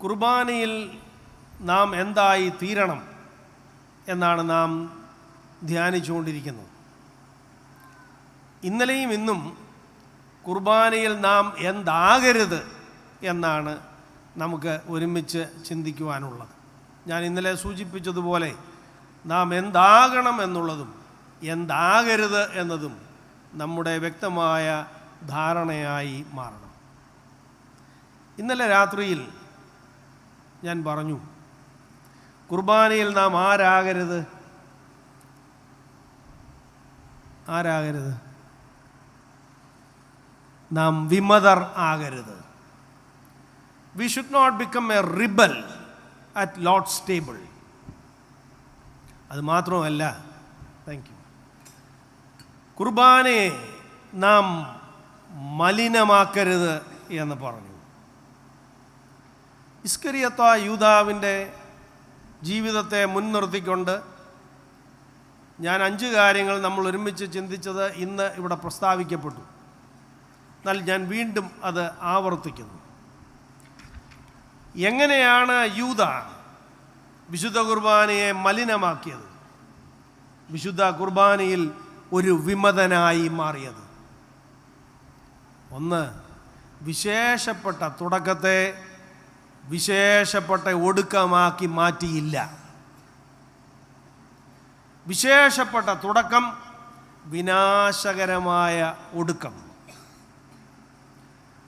കുർബാനയിൽ നാം എന്തായി തീരണം എന്നാണ് നാം ധ്യാനിച്ചുകൊണ്ടിരിക്കുന്നത്. ഇന്നലെയും ഇന്നും കുർബാനയിൽ നാം എന്താകരുത് എന്നാണ് നമുക്ക് ഒരുമിച്ച് ചിന്തിക്കുവാനുള്ളത്. ഞാൻ ഇന്നലെ സൂചിപ്പിച്ചതുപോലെ നാം എന്താകണം എന്നുള്ളതും എന്താകരുത് എന്നതും നമ്മുടെ വ്യക്തമായ ധാരണയായി മാറണം. ഇന്നലെ രാത്രിയിൽ ഞാൻ പറഞ്ഞു, കുർബാനയിൽ നാം ആരാകരുത്? നാം വിമതർ ആകരുത്. We should not become a rebel at Lord's table. അത് മാത്രമല്ല, കുർബാനയെ നാം മലിനമാക്കരുത് എന്ന് പറഞ്ഞു. ഇസ്കറിയോത്ത യൂദാവിൻ്റെ ജീവിതത്തെ മുൻനിർത്തിക്കൊണ്ട് ഞാൻ 5 കാര്യങ്ങൾ നമ്മൾ ഒരുമിച്ച് ചിന്തിച്ചത് ഇന്ന് ഇവിടെ പ്രസ്താവിക്കപ്പെട്ടു. എന്നാൽ ഞാൻ വീണ്ടും അത് ആവർത്തിക്കുന്നു. എങ്ങനെയാണ് യൂദ വിശുദ്ധ കുർബാനയെ മലിനമാക്കിയത്? വിശുദ്ധ കുർബാനയിൽ ഒരു വിമതനായി മാറിയത്. 1, വിശേഷപ്പെട്ട തുടക്കത്തെ വിശേഷപ്പെട്ട ഒടുക്കമാക്കി മാറ്റിയില്ല. വിശേഷപ്പെട്ട തുടക്കം, വിനാശകരമായ ഒടുക്കം.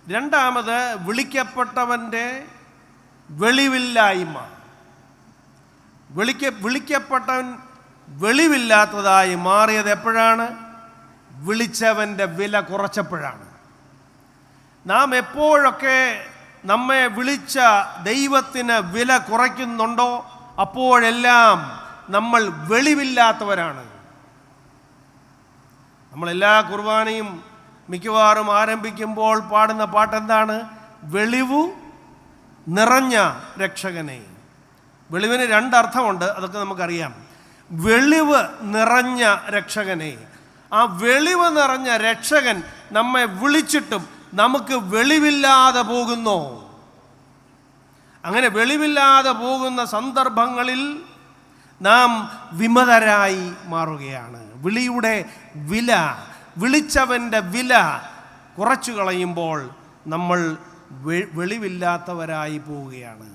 2, വിളിക്കപ്പെട്ടവൻ്റെ വെളിവില്ലായ്മ. വിളിക്കപ്പെട്ടവൻ വെളിവില്ലാത്തതായി മാറിയത് എപ്പോഴാണ്? വിളിച്ചവൻ്റെ വില കുറച്ചപ്പോഴാണ്. നാം എപ്പോഴൊക്കെ നമ്മെ വിളിച്ച ദൈവത്തിന് വില കുറയ്ക്കുന്നുണ്ടോ അപ്പോഴെല്ലാം നമ്മൾ വെളിവില്ലാത്തവരാണ്. നമ്മളെല്ലാ കുർബാനയും മിക്കവാറും ആരംഭിക്കുമ്പോൾ പാടുന്ന പാട്ടെന്താണ്? വെളിവു നിറഞ്ഞ രക്ഷകനെ. വെളിവിന് 2 അർത്ഥമുണ്ട്, അതൊക്കെ നമുക്കറിയാം. വെളിവ് നിറഞ്ഞ രക്ഷകനെ. ആ വെളിവ് നിറഞ്ഞ രക്ഷകൻ നമ്മെ വിളിച്ചിട്ടും നമുക്ക് വെളിവില്ലാതെ പോകുന്നു. അങ്ങനെ വെളിവില്ലാതെ പോകുന്ന സന്ദർഭങ്ങളിൽ നാം വിമതരായി മാറുകയാണ്. വിളിയുടെ വില, വിളിച്ചവൻ്റെ വില കുറച്ചു കളയുമ്പോൾ നമ്മൾ വെളിവില്ലാത്തവരായി പോവുകയാണ്.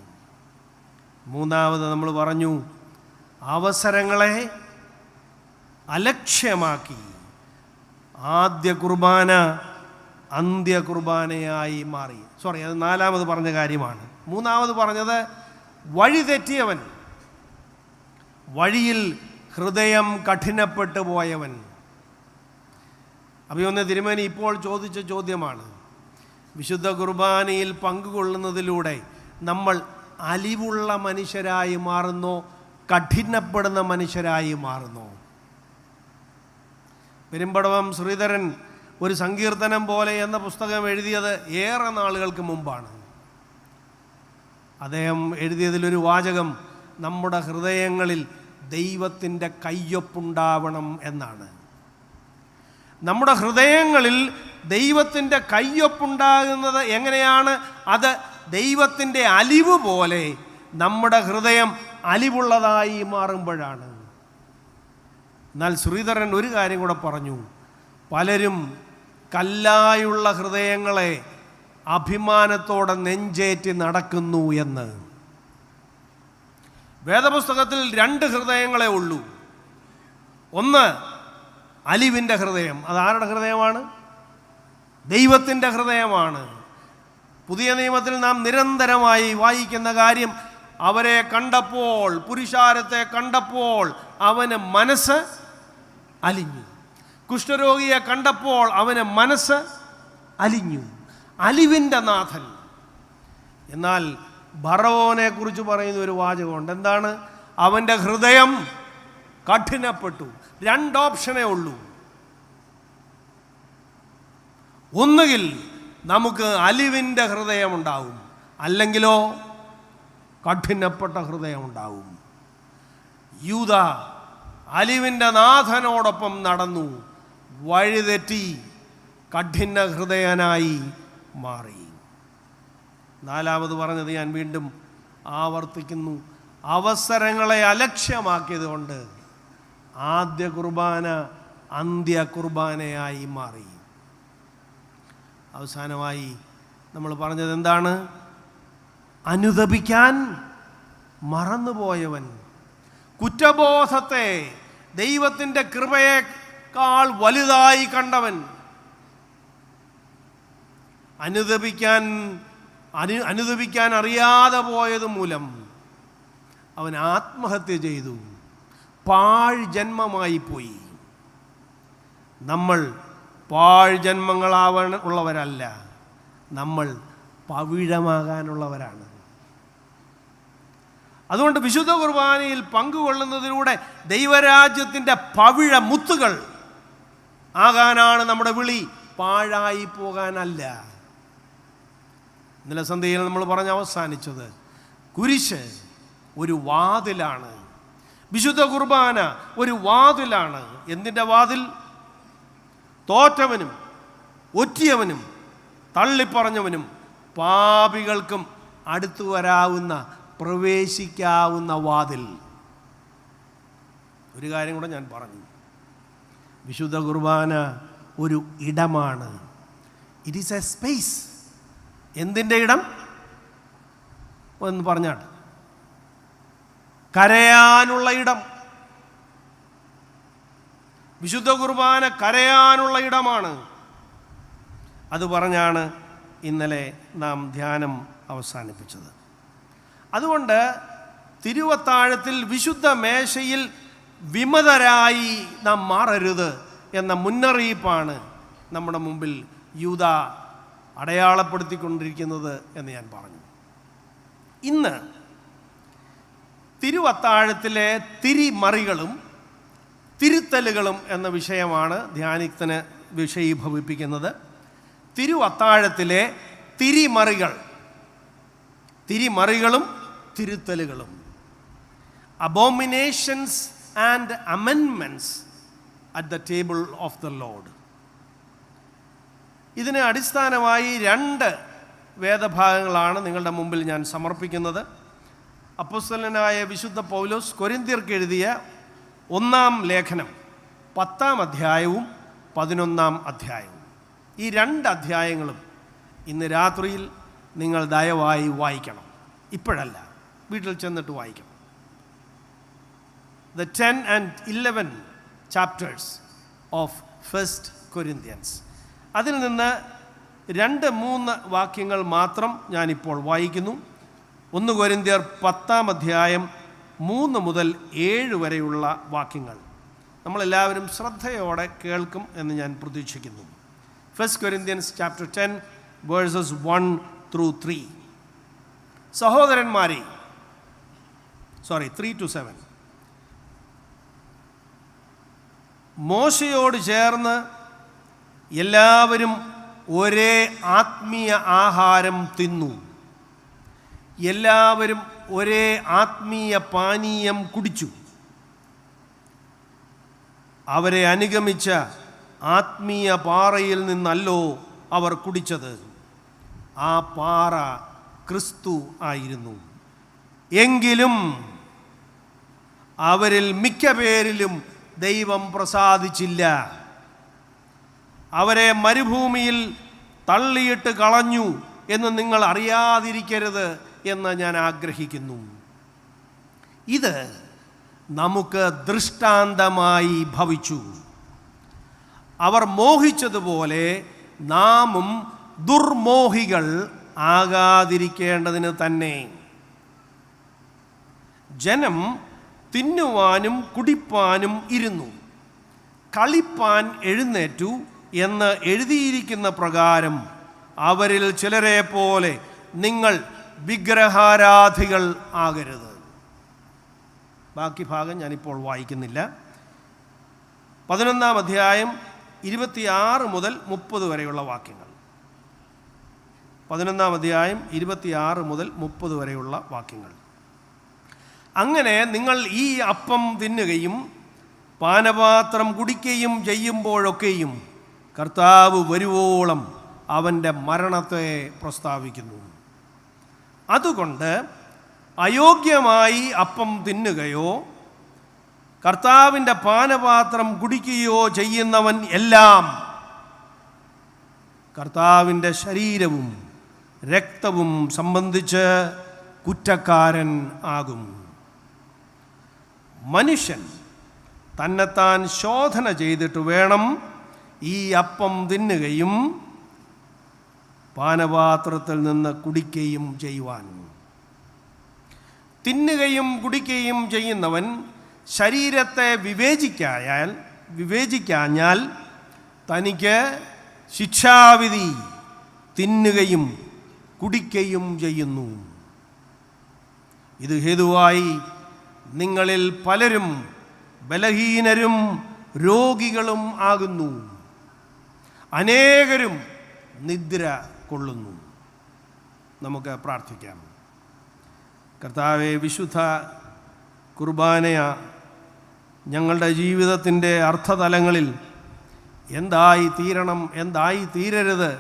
3, നമ്മൾ പറഞ്ഞു, അവസരങ്ങളെ അലക്ഷ്യമാക്കി ആദ്യ കുർബാന അന്ത്യ കുർബാനയായി മാറി. അത് 4 പറഞ്ഞ കാര്യമാണ്. 3 പറഞ്ഞത് വഴിതെറ്റിയവൻ, വഴിയിൽ ഹൃദയം കഠിനപ്പെട്ടു പോയവൻ. അഭിമന്യ തിരുമേനി ഇപ്പോൾ ചോദിച്ച ചോദ്യമാണ്, വിശുദ്ധ കുർബാനയിൽ പങ്കുകൊള്ളുന്നതിലൂടെ നമ്മൾ അലിവുള്ള മനുഷ്യരായി മാറുന്നോ, കഠിനപ്പെടുന്ന മനുഷ്യരായി മാറുന്നോ? പെരുമ്പടവം ശ്രീധരൻ ഒരു സങ്കീർത്തനം പോലെ എന്ന പുസ്തകം എഴുതിയത് ഏറെ നാളുകൾക്ക് മുമ്പാണ്. അദ്ദേഹം എഴുതിയതിലൊരു വാചകം, നമ്മുടെ ഹൃദയങ്ങളിൽ ദൈവത്തിൻ്റെ കയ്യൊപ്പുണ്ടാവണം എന്നാണ്. നമ്മുടെ ഹൃദയങ്ങളിൽ ദൈവത്തിൻ്റെ കയ്യൊപ്പുണ്ടാകുന്നത് എങ്ങനെയാണ്? അത് ദൈവത്തിൻ്റെ അലിവ് പോലെ നമ്മുടെ ഹൃദയം അലിവുള്ളതായി മാറുമ്പോഴാണ്. എന്നാൽ ശ്രീധരൻ ഒരു കാര്യം കൂടെ പറഞ്ഞു, പലരും കല്ലായുള്ള ഹൃദയങ്ങളെ അഭിമാനത്തോടെ നെഞ്ചേറ്റി നടക്കുന്നു എന്ന്. വേദപുസ്തകത്തിൽ 2 ഹൃദയങ്ങളെ ഉള്ളൂ. 1, അലിവിൻ്റെ ഹൃദയം. അതാരുടെ ഹൃദയമാണ്? ദൈവത്തിൻ്റെ ഹൃദയമാണ്. പുതിയ നിയമത്തിൽ നാം നിരന്തരമായി വായിക്കുന്ന കാര്യം, അവരെ കണ്ടപ്പോൾ, പുരുഷാരത്തെ കണ്ടപ്പോൾ അവന് മനസ്സ് അലിഞ്ഞു. കുഷ്ഠരോഗിയെ കണ്ടപ്പോൾ അവന് മനസ്സ് അലിഞ്ഞു. അലിവിൻ്റെ നാഥൻ. എന്നാൽ ഫറവോനെ കുറിച്ച് പറയുന്ന ഒരു വാചകമുണ്ട്. എന്താണ്? അവൻ്റെ ഹൃദയം കഠിനപ്പെട്ടു. 2 ഓപ്ഷനേ ഉള്ളൂ. ഒന്നുകിൽ നമുക്ക് അലിവിൻ്റെ ഹൃദയം ഉണ്ടാവും, അല്ലെങ്കിലോ കഠിനപ്പെട്ട ഹൃദയം ഉണ്ടാവും. യൂദ അലിവിൻ്റെ നാഥനോടൊപ്പം നടന്നു, വഴിതെറ്റി കഠിന ഹൃദയനായി മാറി. നാലാമത് പറഞ്ഞത് ഞാൻ വീണ്ടും ആവർത്തിക്കുന്നു, അവസരങ്ങളെ അലക്ഷ്യമാക്കിയത് കൊണ്ട് ആദ്യ കുർബാന അന്ത്യ കുർബാനയായി മാറി. അവസാനമായി നമ്മൾ പറഞ്ഞത് എന്താണ്? അനുതപിക്കാൻ മറന്നുപോയവൻ, കുറ്റബോധത്തെ ദൈവത്തിൻ്റെ കൃപയേക്കാൾ വലുതായി കണ്ടവൻ, അനുദപിക്കാൻ അറിയാതെ പോയത് മൂലം അവൻ ആത്മഹത്യ ചെയ്തു. പാഴ് ജന്മമായി പോയി. നമ്മൾ പാഴ് ജന്മങ്ങളാവാനുള്ളവരല്ല, നമ്മൾ പവിഴമാകാനുള്ളവരാണ്. അതുകൊണ്ട് വിശുദ്ധ കുർബാനയിൽ പങ്കുകൊള്ളുന്നതിലൂടെ ദൈവരാജ്യത്തിൻ്റെ പവിഴ മുത്തുകൾ ആകാനാണ് നമ്മുടെ വിളി, പാഴായി പോകാനല്ല. ഇന്നലെ സന്ധ്യയിൽ നമ്മൾ പറഞ്ഞ് അവസാനിച്ചത്, കുരിശ് ഒരു വാതിലാണ്, വിശുദ്ധ കുർബാന ഒരു വാതിലാണ്. എന്തിൻ്റെ വാതിൽ? തോറ്റവനും ഒറ്റിയവനും തള്ളിപ്പറഞ്ഞവനും പാപികൾക്കും അടുത്തു വരാവുന്ന, പ്രവേശിക്കാവുന്ന വാതിൽ. ഒരു കാര്യം കൂടെ ഞാൻ പറഞ്ഞു, വിശുദ്ധ കുർബാന ഒരു ഇടമാണ്. It is A space. എന്തിൻ്റെ ഇടം എന്ന് പറഞ്ഞാൽ കരയാനുള്ള ഇടം. വിശുദ്ധ കുർബാന കരയാനുള്ള ഇടമാണ്. അത് പറഞ്ഞാണ് ഇന്നലെ നാം ധ്യാനം അവസാനിപ്പിച്ചത്. അതുകൊണ്ട് തിരുവത്താഴത്തിൽ വിശുദ്ധ മേശയിൽ വിമതരായി നാം മാറരുത് എന്ന മുന്നറിയിപ്പാണ് നമ്മുടെ മുമ്പിൽ യൂദ അടയാളപ്പെടുത്തിക്കൊണ്ടിരിക്കുന്നത് എന്ന് ഞാൻ പറഞ്ഞു. ഇന്ന് തിരുവത്താഴത്തിലെ തിരിമറികളും തിരുത്തലുകളും എന്ന വിഷയമാണ് ധ്യാനത്തിന് വിഷയീഭവിപ്പിക്കുന്നത്. തിരുവത്താഴത്തിലെ തിരിമറികളും തിരുത്തലുകളും, abominations and amendments at the table of the Lord. ഇതിന് അടിസ്ഥാനമായി 2 വേദഭാഗങ്ങളാണ് നിങ്ങളുടെ മുമ്പിൽ ഞാൻ സമർപ്പിക്കുന്നത്. അപ്പോസ്തലനായ വിശുദ്ധ പൗലോസ് കൊരിന്ത്യർക്ക് എഴുതിയ 1-ാം ലേഖനം 10-ാം അധ്യായവും 11-ാം അധ്യായവും. ഈ 2 അധ്യായങ്ങളും ഇന്ന് രാത്രിയിൽ നിങ്ങൾ ദയവായി വായിക്കണം. ഇപ്പോഴല്ല, വീട്ടിൽ ചെന്നിട്ട് വായിക്കണം. The 10 and 11 chapters of 1 Corinthians. അതിൽ നിന്ന് 2-3 വാക്യങ്ങൾ മാത്രം ഞാനിപ്പോൾ വായിക്കുന്നു. 1 കൊരിന്ത്യർ 10-ാം അധ്യായം 3 മുതൽ 7 വരെയുള്ള വാക്യങ്ങൾ നമ്മളെല്ലാവരും ശ്രദ്ധയോടെ കേൾക്കും എന്ന് ഞാൻ പ്രതീക്ഷിക്കുന്നു. 1 Corinthians chapter 10 verses 1 through 3. സഹോദരന്മാരെ, 3 to 7. മോശയോട് ചേർന്ന് എല്ലാവരും ഒരേ ആത്മീയ ആഹാരം തിന്നു, എല്ലാവരും ഒരേ ആത്മീയ പാനീയം കുടിച്ചു. അവരെ അനുഗമിച്ച ആത്മീയ പാറയിൽ നിന്നല്ലോ അവർ കുടിച്ചത്. ആ പാറ ക്രിസ്തു ആയിരുന്നു. എങ്കിലും അവരിൽ മിക്ക പേരിലും ദൈവം പ്രസാദിച്ചില്ല. അവരെ മരുഭൂമിയിൽ തള്ളിയിട്ട് കളഞ്ഞു എന്ന് നിങ്ങൾ അറിയാതിരിക്കരുത് എന്ന് ഞാൻ ആഗ്രഹിക്കുന്നു. ഇത് നമുക്ക് ദൃഷ്ടാന്തമായി ഭവിച്ചു. അവർ മോഹിച്ചതുപോലെ നാമും ദുർമോഹികൾ ആകാതിരിക്കേണ്ടതിന് തന്നെ. ജനം തിന്നുവാനും കുടിപ്പാനും ഇരുന്നു, കളിപ്പാൻ എഴുന്നേറ്റു എന്ന് എഴുതിയിരിക്കുന്ന പ്രകാരം അവരിൽ ചിലരെ പോലെ നിങ്ങൾ വിഗ്രഹാരാധികൾ ആകരുത്. ബാക്കി ഭാഗം ഞാനിപ്പോൾ വായിക്കുന്നില്ല. 11-ാം അധ്യായം 26 മുതൽ 30 വരെയുള്ള വാക്യങ്ങൾ. 11-ാം അധ്യായം 26 മുതൽ 30 വരെയുള്ള വാക്യങ്ങൾ. അങ്ങനെ നിങ്ങൾ ഈ അപ്പം തിന്നുകയും പാനപാത്രം കുടിക്കുകയും ചെയ്യുമ്പോഴൊക്കെയും കർത്താവ് വരുവോളം അവൻ്റെ മരണത്തെ പ്രസ്താവിക്കുന്നു. അതുകൊണ്ട് അയോഗ്യമായി അപ്പം തിന്നുകയോ കർത്താവിൻ്റെ പാനപാത്രം കുടിക്കുകയോ ചെയ്യുന്നവൻ എല്ലാം കർത്താവിൻ്റെ ശരീരവും രക്തവും സംബന്ധിച്ച് കുറ്റക്കാരൻ ആകും. മനുഷ്യൻ തന്നെത്താൻ ശോധന ചെയ്തിട്ട് വേണം ഈ അപ്പം തിന്നുകയും പാനപാത്രത്തിൽ നിന്ന് കുടിക്കുകയും ചെയ്യുവാൻ. തിന്നുകയും കുടിക്കുകയും ചെയ്യുന്നവൻ ശരീരത്തെ വിവേചിക്കാഞ്ഞാൽ തനിക്ക് ശിക്ഷാവിധി തിന്നുകയും കുടിക്കുകയും ചെയ്യുന്നു. ഇത് ഹേതുവായി നിങ്ങളിൽ പലരും ബലഹീനരും രോഗികളും ആകുന്നു, അനേകരും നിദ്ര കൊള്ളുന്നു. നമുക്ക് പ്രാർത്ഥിക്കാം. കർത്താവേ, വിശുദ്ധ കുർബാനയ ഞങ്ങളുടെ ജീവിതത്തിൻ്റെ അർത്ഥതലങ്ങളിൽ എന്തായി തീരണം, എന്തായി തീരരുത്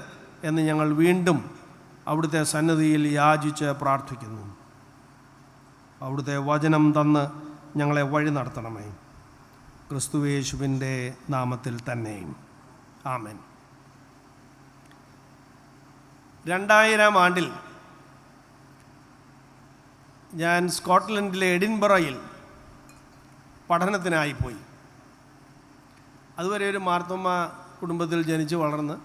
എന്ന് ഞങ്ങൾ വീണ്ടും അവിടുത്തെ സന്നിധിയിൽ യാചിച്ച് പ്രാർത്ഥിക്കുന്നു. അവിടുത്തെ വചനം തന്ന് ഞങ്ങളെ വഴി നടത്തണമേ. ക്രിസ്തുയേശുവിൻ്റെ നാമത്തിൽ തന്നെ ആമേൻ. 2000 ആണ്ടിൽ ഞാൻ സ്കോട്ട്ലൻഡിലെ എഡിൻബറയിൽ പഠനത്തിനായി പോയി. അതുവരെ ഒരു മാർത്തോമ്മ കുടുംബത്തിൽ ജനിച്ച് വളർന്ന്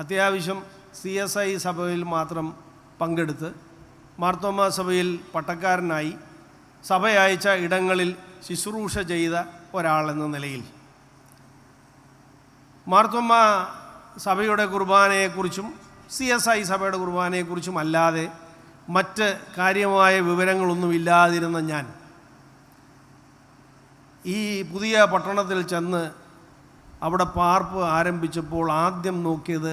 അത്യാവശ്യം CSI സഭയിൽ മാത്രം പങ്കെടുത്ത് മാർത്തോമ്മ സഭയിൽ പട്ടക്കാരനായി സഭ അയച്ച ഇടങ്ങളിൽ ശുശ്രൂഷ ചെയ്ത ഒരാളെന്ന നിലയിൽ മാർത്തോമ്മ സഭയുടെ കുർബാനയെക്കുറിച്ചും CSI സഭയുടെ കുർബാനയെക്കുറിച്ചും അല്ലാതെ മറ്റ് കാര്യമായ വിവരങ്ങളൊന്നുമില്ലാതിരുന്ന ഞാൻ ഈ പുതിയ പട്ടണത്തിൽ ചെന്ന് അവിടെ പാർപ്പ് ആരംഭിച്ചപ്പോൾ ആദ്യം നോക്കിയത്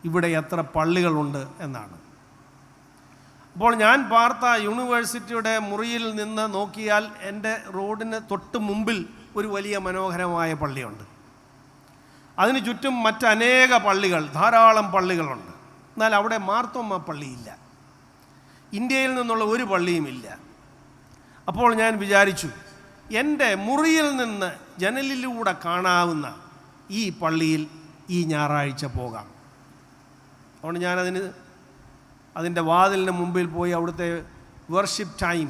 ഇവിടെ എത്ര പള്ളികളുണ്ട് എന്നാണ്. അപ്പോൾ ഞാൻ പാർത്ത യൂണിവേഴ്സിറ്റിയുടെ മുറിയിൽ നിന്ന് നോക്കിയാൽ എൻ്റെ റോഡിന് തൊട്ട് മുമ്പിൽ ഒരു വലിയ മനോഹരമായ പള്ളിയുണ്ട്. അതിന് ചുറ്റും മറ്റനേക പള്ളികൾ, ധാരാളം പള്ളികളുണ്ട്. എന്നാൽ അവിടെ മാർത്തോമ്മ പള്ളിയില്ല, ഇന്ത്യയിൽ നിന്നുള്ള ഒരു പള്ളിയുമില്ല. അപ്പോൾ ഞാൻ വിചാരിച്ചു, എൻ്റെ മുറിയിൽ നിന്ന് ജനലിലൂടെ കാണാവുന്ന ഈ പള്ളിയിൽ ഈ ഞായറാഴ്ച പോകാം. അതുകൊണ്ട് ഞാനതിന് അതിൻ്റെ വാതിലിന് മുമ്പിൽ പോയി അവിടുത്തെ വർഷിപ്പ് ടൈം,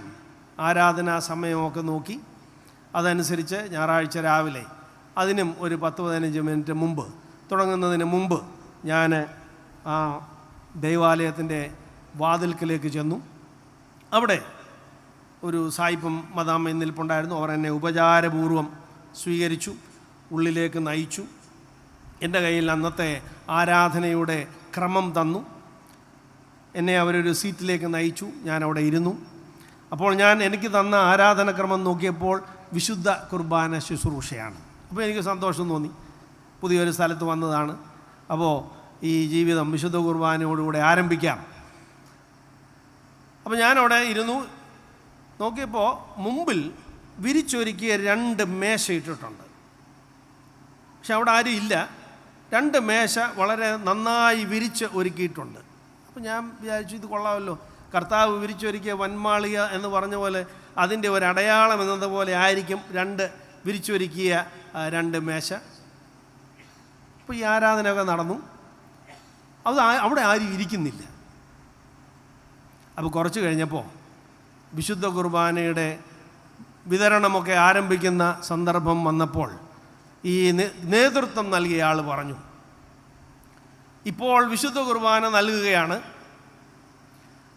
ആരാധനാ സമയമൊക്കെ നോക്കി അതനുസരിച്ച് ഞായറാഴ്ച രാവിലെ അതിനും ഒരു 10-15 മിനിറ്റ് മുമ്പ്, തുടങ്ങുന്നതിന് മുമ്പ് ഞാൻ ആ ദൈവാലയത്തിൻ്റെ വാതിൽക്കലേക്ക് ചെന്നു. അവിടെ ഒരു സായിപ്പും മദാമ്മയും നിൽപ്പുണ്ടായിരുന്നു. അവർ എന്നെ ഉപചാരപൂർവം സ്വീകരിച്ചു, ഉള്ളിലേക്ക് നയിച്ചു. എൻ്റെ കയ്യിൽ അന്നത്തെ ആരാധനയുടെ ക്രമം തന്നു. എന്നെ അവരൊരു സീറ്റിലേക്ക് നയിച്ചു. ഞാൻ അവിടെ ഇരുന്നു. അപ്പോൾ ഞാൻ എനിക്ക് തന്ന ആരാധനക്രമം നോക്കിയപ്പോൾ വിശുദ്ധ കുർബാന ശുശ്രൂഷയാണ്. അപ്പോൾ എനിക്ക് സന്തോഷം തോന്നി. പുതിയൊരു സ്ഥലത്ത് വന്നതാണ്, അപ്പോൾ ഈ ജീവിതം വിശുദ്ധ കുർബാനയോടുകൂടെ ആരംഭിക്കാം. അപ്പോൾ ഞാനവിടെ ഇരുന്നു. നോക്കിയപ്പോൾ മുമ്പിൽ വിരിച്ചൊരുക്കിയ 2 മേശ ഇട്ടിട്ടുണ്ട്. പക്ഷെ അവിടെ ആരും ഇല്ല. 2 മേശ വളരെ നന്നായി വിരിച്ച് ഒരുക്കിയിട്ടുണ്ട്. അപ്പോൾ ഞാൻ വിചാരിച്ചു, ഇത് കൊള്ളാമല്ലോ, കർത്താവ് വിരിച്ചൊരുക്കിയ വന്മാളിക എന്ന് പറഞ്ഞ പോലെ അതിൻ്റെ ഒരു അടയാളം എന്നതുപോലെ ആയിരിക്കും 2 വിരിച്ചൊരുക്കിയ 2 മേശ. അപ്പോൾ ഈ ആരാധനയൊക്കെ നടന്നു. അവിടെ ആരും ഇരിക്കുന്നില്ല. അപ്പോൾ കുറച്ച് കഴിഞ്ഞപ്പോൾ വിശുദ്ധ കുർബാനയുടെ വിതരണമൊക്കെ ആരംഭിക്കുന്ന സന്ദർഭം വന്നപ്പോൾ ഈ നേതൃത്വം നൽകിയ ആൾ പറഞ്ഞു, ഇപ്പോൾ വിശുദ്ധ കുർബാന നൽകുകയാണ്,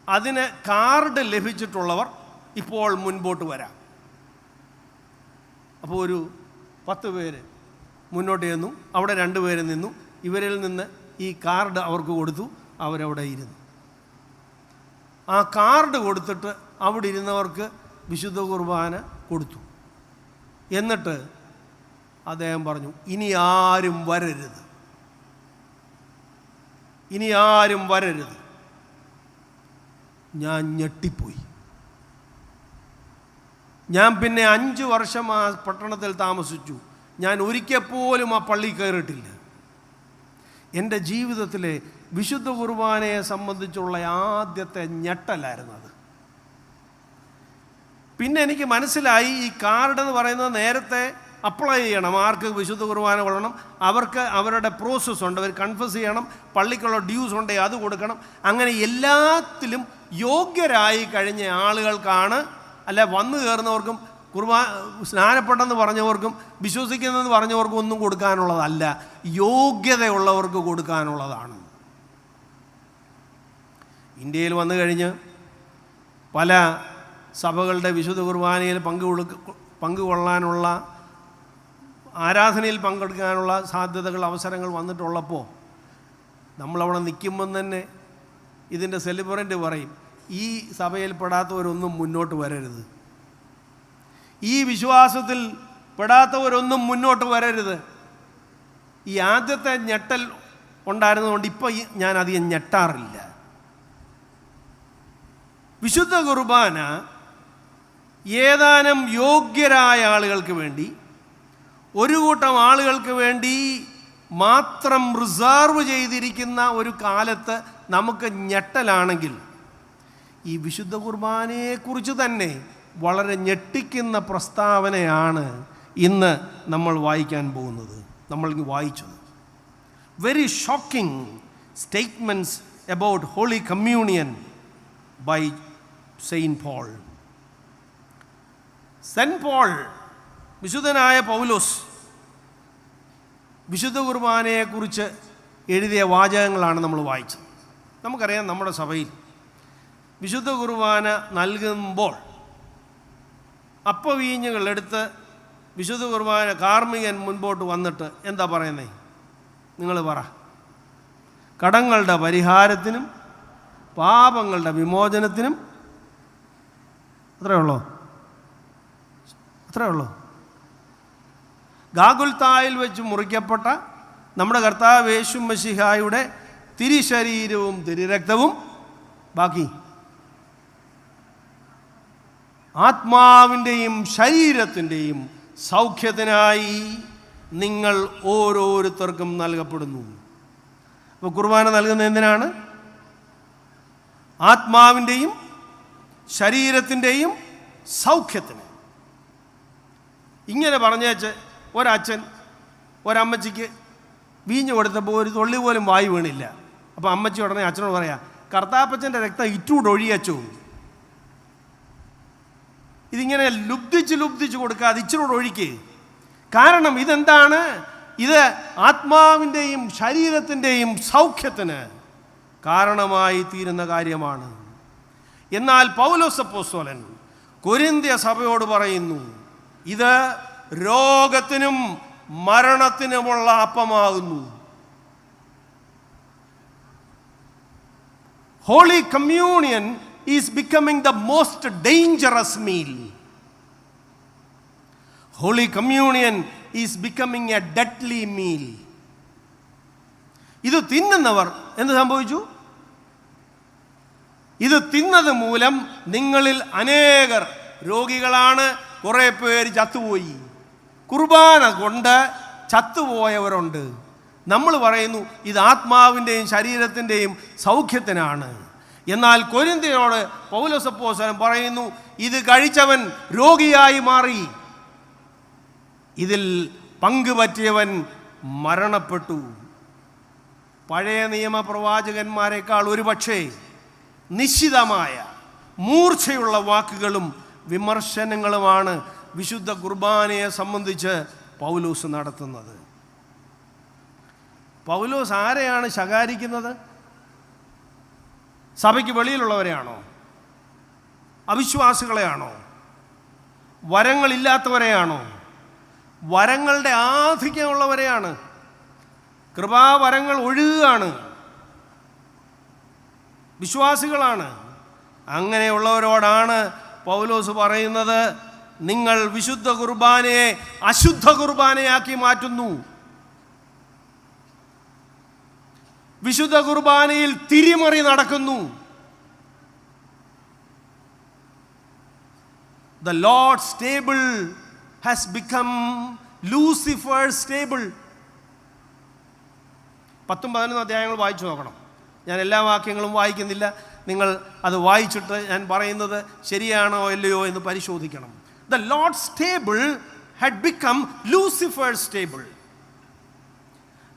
അതിന് കാർഡ് ലഭിച്ചിട്ടുള്ളവർ ഇപ്പോൾ മുൻപോട്ട് വരാം. അപ്പോൾ ഒരു 10 പേര് മുന്നോട്ട് ചെന്നു. അവിടെ 2 പേര് നിന്നു. ഇവരിൽ നിന്ന് ഈ കാർഡ് അവർക്ക് കൊടുത്തു. അവരവിടെ ഇരുന്നു. ആ കാർഡ് കൊടുത്തിട്ട് അവിടെ ഇരുന്നവർക്ക് വിശുദ്ധ കുർബാന കൊടുത്തു. എന്നിട്ട് അദ്ദേഹം പറഞ്ഞു, ഇനി ആരും വരരുത്, ഇനി ആരും വരരുത്. ഞാൻ ഞെട്ടിപ്പോയി. ഞാൻ പിന്നെ 5 വർഷം ആ പട്ടണത്തിൽ താമസിച്ചു. ഞാൻ ഒരിക്കൽ പോലും ആ പള്ളി കയറിയിട്ടില്ല. എൻ്റെ ജീവിതത്തിലെ വിശുദ്ധ കുർബാനയെ സംബന്ധിച്ചുള്ള ആദ്യത്തെ ഞെട്ടലായിരുന്നു അത്. പിന്നെ എനിക്ക് മനസ്സിലായി ഈ കാർഡ് എന്ന് പറയുന്നത് നേരത്തെ അപ്ലൈ ചെയ്യണം. ആർക്ക് വിശുദ്ധ കുർബാന കൊള്ളണം, അവർക്ക് അവരുടെ പ്രോസസ്സ് ഉണ്ട്. അവർ കൺഫസ് ചെയ്യണം, പള്ളിക്കുള്ള ഡ്യൂസ് ഉണ്ടെങ്കിൽ അത് കൊടുക്കണം. അങ്ങനെ എല്ലാത്തിലും യോഗ്യരായി കഴിഞ്ഞ ആളുകൾക്കാണ്, അല്ല വന്നു കയറുന്നവർക്കും സ്നാനപ്പെട്ടെന്ന് പറഞ്ഞവർക്കും വിശ്വസിക്കുന്നതെന്ന് പറഞ്ഞവർക്കും ഒന്നും കൊടുക്കാനുള്ളതല്ല, യോഗ്യതയുള്ളവർക്ക് കൊടുക്കാനുള്ളതാണ്. ഇന്ത്യയിൽ വന്നു കഴിഞ്ഞ് പല സഭകളുടെ വിശുദ്ധ കുർബാനയിൽ പങ്കുകൊള്ളാനുള്ള, ആരാധനയിൽ പങ്കെടുക്കാനുള്ള സാധ്യതകൾ, അവസരങ്ങൾ വന്നിട്ടുള്ളപ്പോൾ നമ്മളവിടെ നിൽക്കുമ്പം തന്നെ ഇതിൻ്റെ സെലിബ്രൻ്റ് പറയും, ഈ സഭയിൽ പെടാത്തവരൊന്നും മുന്നോട്ട് വരരുത്, ഈ വിശ്വാസത്തിൽ പെടാത്തവരൊന്നും മുന്നോട്ട് വരരുത്. ഈ ആദ്യത്തെ ഞെട്ടൽ ഉണ്ടായിരുന്നതുകൊണ്ട് ഇപ്പോൾ ഞാൻ അധികം ഞെട്ടാറില്ല. വിശുദ്ധ കുർബാന ഏതാനും യോഗ്യരായ ആളുകൾക്ക് വേണ്ടി, ഒരു കൂട്ടം ആളുകൾക്ക് വേണ്ടി മാത്രം റിസർവ് ചെയ്തിരിക്കുന്ന ഒരു കാലത്ത് നമുക്ക് ഞെട്ടലാണെങ്കിൽ, ഈ വിശുദ്ധ കുർബാനയെക്കുറിച്ച് തന്നെ വളരെ ഞെട്ടിക്കുന്ന പ്രസ്താവനയാണ് ഇന്ന് നമ്മൾ വായിക്കാൻ പോകുന്നത്, നമ്മൾ വായിച്ചത്. Very shocking statements about holy communion by saint Paul. Saint Paul, വിശുദ്ധനായ പൗലോസ്, വിശുദ്ധ കുർബാനയെക്കുറിച്ച് എഴുതിയ വാചകങ്ങളാണ് നമ്മൾ വായിച്ചത്. നമുക്കറിയാം, നമ്മുടെ സഭയിൽ വിശുദ്ധ കുർബാന നൽകുമ്പോൾ അപ്പവീഞ്ഞുകൾ എടുത്ത് വിശുദ്ധ കുർബാന കാർമ്മികൻ മുൻപോട്ട് വന്നിട്ട് എന്താ പറയുന്നത്? നിങ്ങൾ പറ. കടങ്ങളുടെ പരിഹാരത്തിനും പാപങ്ങളുടെ വിമോചനത്തിനും, അത്രയേ ഉള്ളൂ. ഗാഗുൽത്തായിൽ വെച്ച് മുറിക്കപ്പെട്ട നമ്മുടെ കർത്താവ് യേശു മശിഹായുടെ തിരുശരീരവും തിരുരക്തവും, ബാക്കി ആത്മാവിൻ്റെയും ശരീരത്തിൻ്റെയും സൗഖ്യത്തിനായി നിങ്ങൾ ഓരോരുത്തർക്കും നൽകപ്പെടുന്നു. അപ്പോൾ കുർബാന നൽകുന്നത് എന്തിനാണ്? ആത്മാവിൻ്റെയും ശരീരത്തിൻ്റെയും സൗഖ്യത്തിന്. ഇങ്ങനെ പറഞ്ഞേച്ച് ഒരച്ഛൻ ഒരമ്മച്ചിക്ക് വീഞ്ഞു കൊടുത്തപ്പോൾ ഒരു തുള്ളി പോലും വായി വീണില്ല. അപ്പോൾ അമ്മച്ചി ഉടനെ അച്ഛനോട് പറയാം, കർത്താപ്പച്ചൻ്റെ രക്തം ഇറ്റൂടെ ഒഴിയച്ചോ. ഇതിങ്ങനെ ലുബ്ധിച്ച് കൊടുക്കാതെ ഇച്ചിനോട് ഒഴിക്കുക. കാരണം ഇതെന്താണ്? ഇത് ആത്മാവിൻ്റെയും ശരീരത്തിൻ്റെയും സൗഖ്യത്തിന് കാരണമായി തീരുന്ന കാര്യമാണ്. എന്നാൽ പൗലോസ് അപ്പോസ്തലൻ കൊരിന്ത്യ സഭയോട് പറയുന്നു, ഇത് രോഗത്തിനും മരണത്തിനുമുള്ള അപ്പമാകുന്നു. Holy Communion is becoming the most dangerous meal. Holy Communion is becoming a deadly meal. ഇത് തിന്നുന്നവർ എന്ത് സംഭവിച്ചു? ഇത് തിന്നത് മൂലം നിങ്ങളിൽ അനേകർ രോഗികളാണ്, കുറേ പേര് ചത്തുപോയി. കുർബാന കൊണ്ട് ചത്തുപോയവരുണ്ട്. നമ്മൾ പറയുന്നു ഇത് ആത്മാവിൻ്റെയും ശരീരത്തിൻ്റെയും സൗഖ്യത്തിനാണ്. എന്നാൽ കൊരിന്ത്യരോട് പൗലോസ് അപ്പോസ്തലൻ പറയുന്നു, ഇത് കഴിച്ചവൻ രോഗിയായി മാറി, ഇതിൽ പങ്കുപറ്റിയവൻ മരണപ്പെട്ടു. പഴയ നിയമ പ്രവാചകന്മാരെക്കാൾ ഒരുപക്ഷേ നിശ്ചിതമായ മൂർച്ചയുള്ള വാക്കുകളും വിമർശനങ്ങളുമാണ് വിശുദ്ധ കുർബാനയെ സംബന്ധിച്ച് പൗലോസ് നടത്തുന്നത്. പൗലോസ് ആരെയാണ് ശകാരിക്കുന്നത്? സഭയ്ക്ക് വെളിയിലുള്ളവരെയാണോ? അവിശ്വാസികളെയാണോ? വരങ്ങളില്ലാത്തവരെയാണോ? വരങ്ങളുടെ ആധിക്യമുള്ളവരെയാണ്. കൃപാവരങ്ങൾ ഒഴുകുകയാണ്, വിശ്വാസികളാണ്. അങ്ങനെയുള്ളവരോടാണ് പൗലോസ് പറയുന്നത്, നിങ്ങൾ വിശുദ്ധ കുർബാനയെ അശുദ്ധ കുർബാനയാക്കി മാറ്റുന്നു. വിശുദ്ധ കുർബാനയിൽ തിരിമറി നടക്കുന്നു. The Lord's table has become Lucifer's table. 10-11 അധ്യായങ്ങൾ വായിച്ചു നോക്കണം. ഞാൻ എല്ലാ വാക്യങ്ങളും വായിക്കുന്നില്ല. നിങ്ങൾ അത് വായിച്ചിട്ട് ഞാൻ പറയുന്നത് ശരിയാണോ അല്ലയോ എന്ന് പരിശോധിക്കണം. The Lord's table had become Lucifer's table.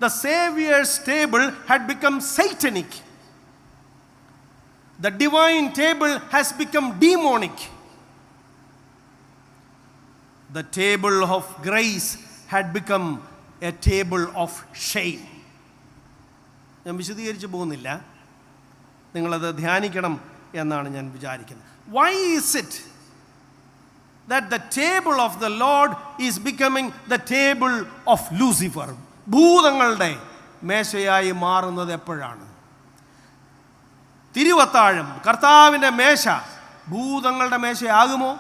The Savior's table had become satanic. The divine table has become demonic. The table of grace had become a table of shame. ഞാൻ വിശദീകരിച്ച് പോകുന്നില്ല, നിങ്ങളത് ധ്യാനിക്കണം എന്നാണ് ഞാൻ വിചാരിക്കുന്നത്. Why is it that the table of the Lord is becoming the table of Lucifer? ഭൂതങ്ങളുടെ മേശയായി മാറുന്നത് എപ്പോഴാണ്? തിരുവത്താഴം, കർത്താവിൻ്റെ മേശ ഭൂതങ്ങളുടെ മേശയാകുമോ?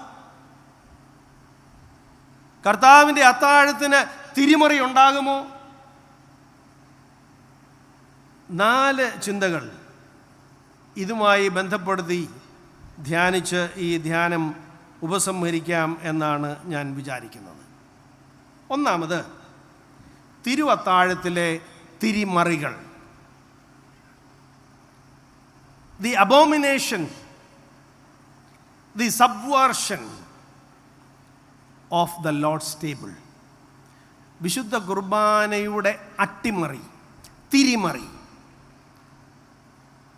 കർത്താവിൻ്റെ അത്താഴത്തിന് തിരിമറി ഉണ്ടാകുമോ? 4 ചിന്തകൾ ഇതുമായി ബന്ധപ്പെടുത്തി ധ്യാനിച്ച് ഈ ധ്യാനം ഉപസംഹരിക്കാം എന്നാണ് ഞാൻ വിചാരിക്കുന്നത്. ഒന്നാമത്, തിരുവത്താഴത്തിലെ തിരിമറികൾ. The abomination, the subversion of the Lord's table. വിശുദ്ധ കുർബാനയുടെ അട്ടിമറി, തിരിമറി.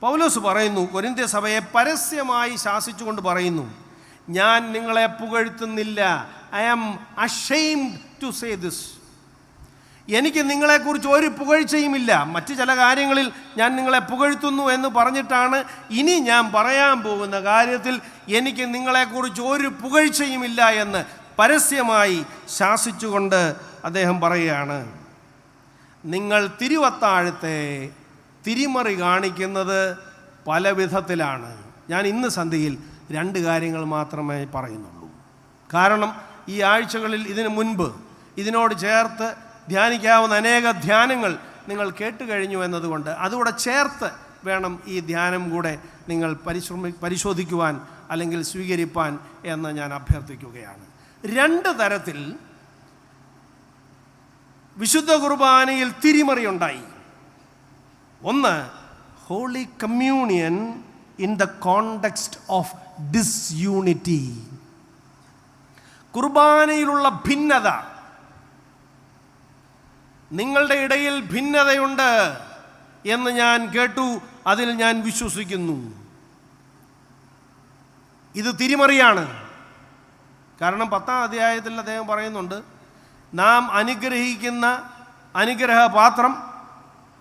പൗലോസ് പറയുന്നു, കൊരിന്ത്യ സഭയെ പരസ്യമായി ശാസിച്ചുകൊണ്ട് പറയുന്നു, ഞാൻ നിങ്ങളെ പുകഴ്ത്തുന്നില്ല. I am ashamed to say this. എനിക്ക് നിങ്ങളെക്കുറിച്ച് ഒരു പുകഴ്ചയുമില്ല. മറ്റ് ചില കാര്യങ്ങളിൽ ഞാൻ നിങ്ങളെ പുകഴ്ത്തുന്നു എന്ന് പറഞ്ഞിട്ടാണ് ഇനി ഞാൻ പറയാൻ പോകുന്ന കാര്യത്തിൽ എനിക്ക് നിങ്ങളെക്കുറിച്ച് ഒരു പുകഴ്ചയുമില്ല എന്ന് പരസ്യമായി ശാസിച്ചുകൊണ്ട് അദ്ദേഹം പറയുകയാണ്. നിങ്ങൾ തിരുവത്താഴത്തെ തിരിമറി കാണിക്കുന്നത് പല വിധത്തിലാണ്. ഞാൻ ഇന്ന് സന്ധ്യയിൽ 2 കാര്യങ്ങൾ മാത്രമേ പറയുന്നുള്ളൂ. കാരണം ഈ ആഴ്ചകളിൽ ഇതിനു മുൻപ് ഇതിനോട് ചേർത്ത് ധ്യാനിക്കാവുന്ന അനേക ധ്യാനങ്ങൾ നിങ്ങൾ കേട്ട് കഴിഞ്ഞു എന്നതുകൊണ്ട് അതുകൂടെ ചേർത്ത് വേണം ഈ ധ്യാനം കൂടെ നിങ്ങൾ പരിശോധിക്കുവാൻ അല്ലെങ്കിൽ സ്വീകരിപ്പാൻ എന്ന് ഞാൻ അഭ്യർത്ഥിക്കുകയാണ്. 2 തരത്തിൽ വിശുദ്ധ കുർബാനയിൽ തിരിമറി ഉണ്ടായി. ഒന്ന്, holy communion in the context of disunity. കുർബാനയിലുള്ള ഭിന്നത. നിങ്ങളുടെ ഇടയിൽ ഭിന്നതയുണ്ട് എന്ന് ഞാൻ കേട്ടു, അതിൽ ഞാൻ വിശ്വസിക്കുന്നു. ഇത് തിരിമറിയാണ്. കാരണം 10-ാം അധ്യായത്തിൽ അദ്ദേഹം പറയുന്നുണ്ട്, നാം അനുഗ്രഹിക്കുന്ന അനുഗ്രഹപാത്രം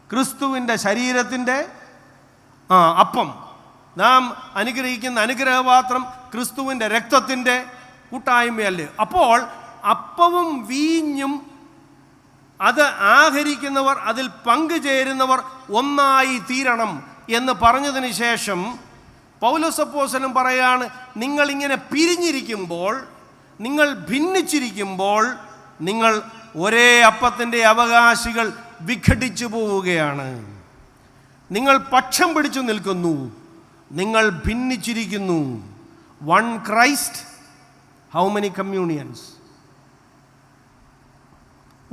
ക്രിസ്തുവിൻ്റെ ശരീരത്തിൻ്റെ അപ്പം, നാം അനുഗ്രഹിക്കുന്ന അനുഗ്രഹപാത്രം ക്രിസ്തുവിൻ്റെ രക്തത്തിൻ്റെ കൂട്ടായ്മയല്ലേ. അപ്പോൾ അപ്പവും വീഞ്ഞും അത് ആഹരിക്കുന്നവർ, അതിൽ പങ്കുചേരുന്നവർ ഒന്നായി തീരണം എന്ന് പറഞ്ഞതിന് ശേഷം പൗലോസ് അപ്പോസ്തലൻ പറയാണ്, നിങ്ങളിങ്ങനെ പിരിഞ്ഞിരിക്കുമ്പോൾ, നിങ്ങൾ ഭിന്നിച്ചിരിക്കുമ്പോൾ നിങ്ങൾ ഒരേ അപ്പത്തിൻ്റെ അവകാശികൾ വിഘടിച്ചു പോവുകയാണ്. നിങ്ങൾ പക്ഷം പിടിച്ചു നിൽക്കുന്നു, നിങ്ങൾ ഭിന്നിച്ചിരിക്കുന്നു. One Christ, how many communions?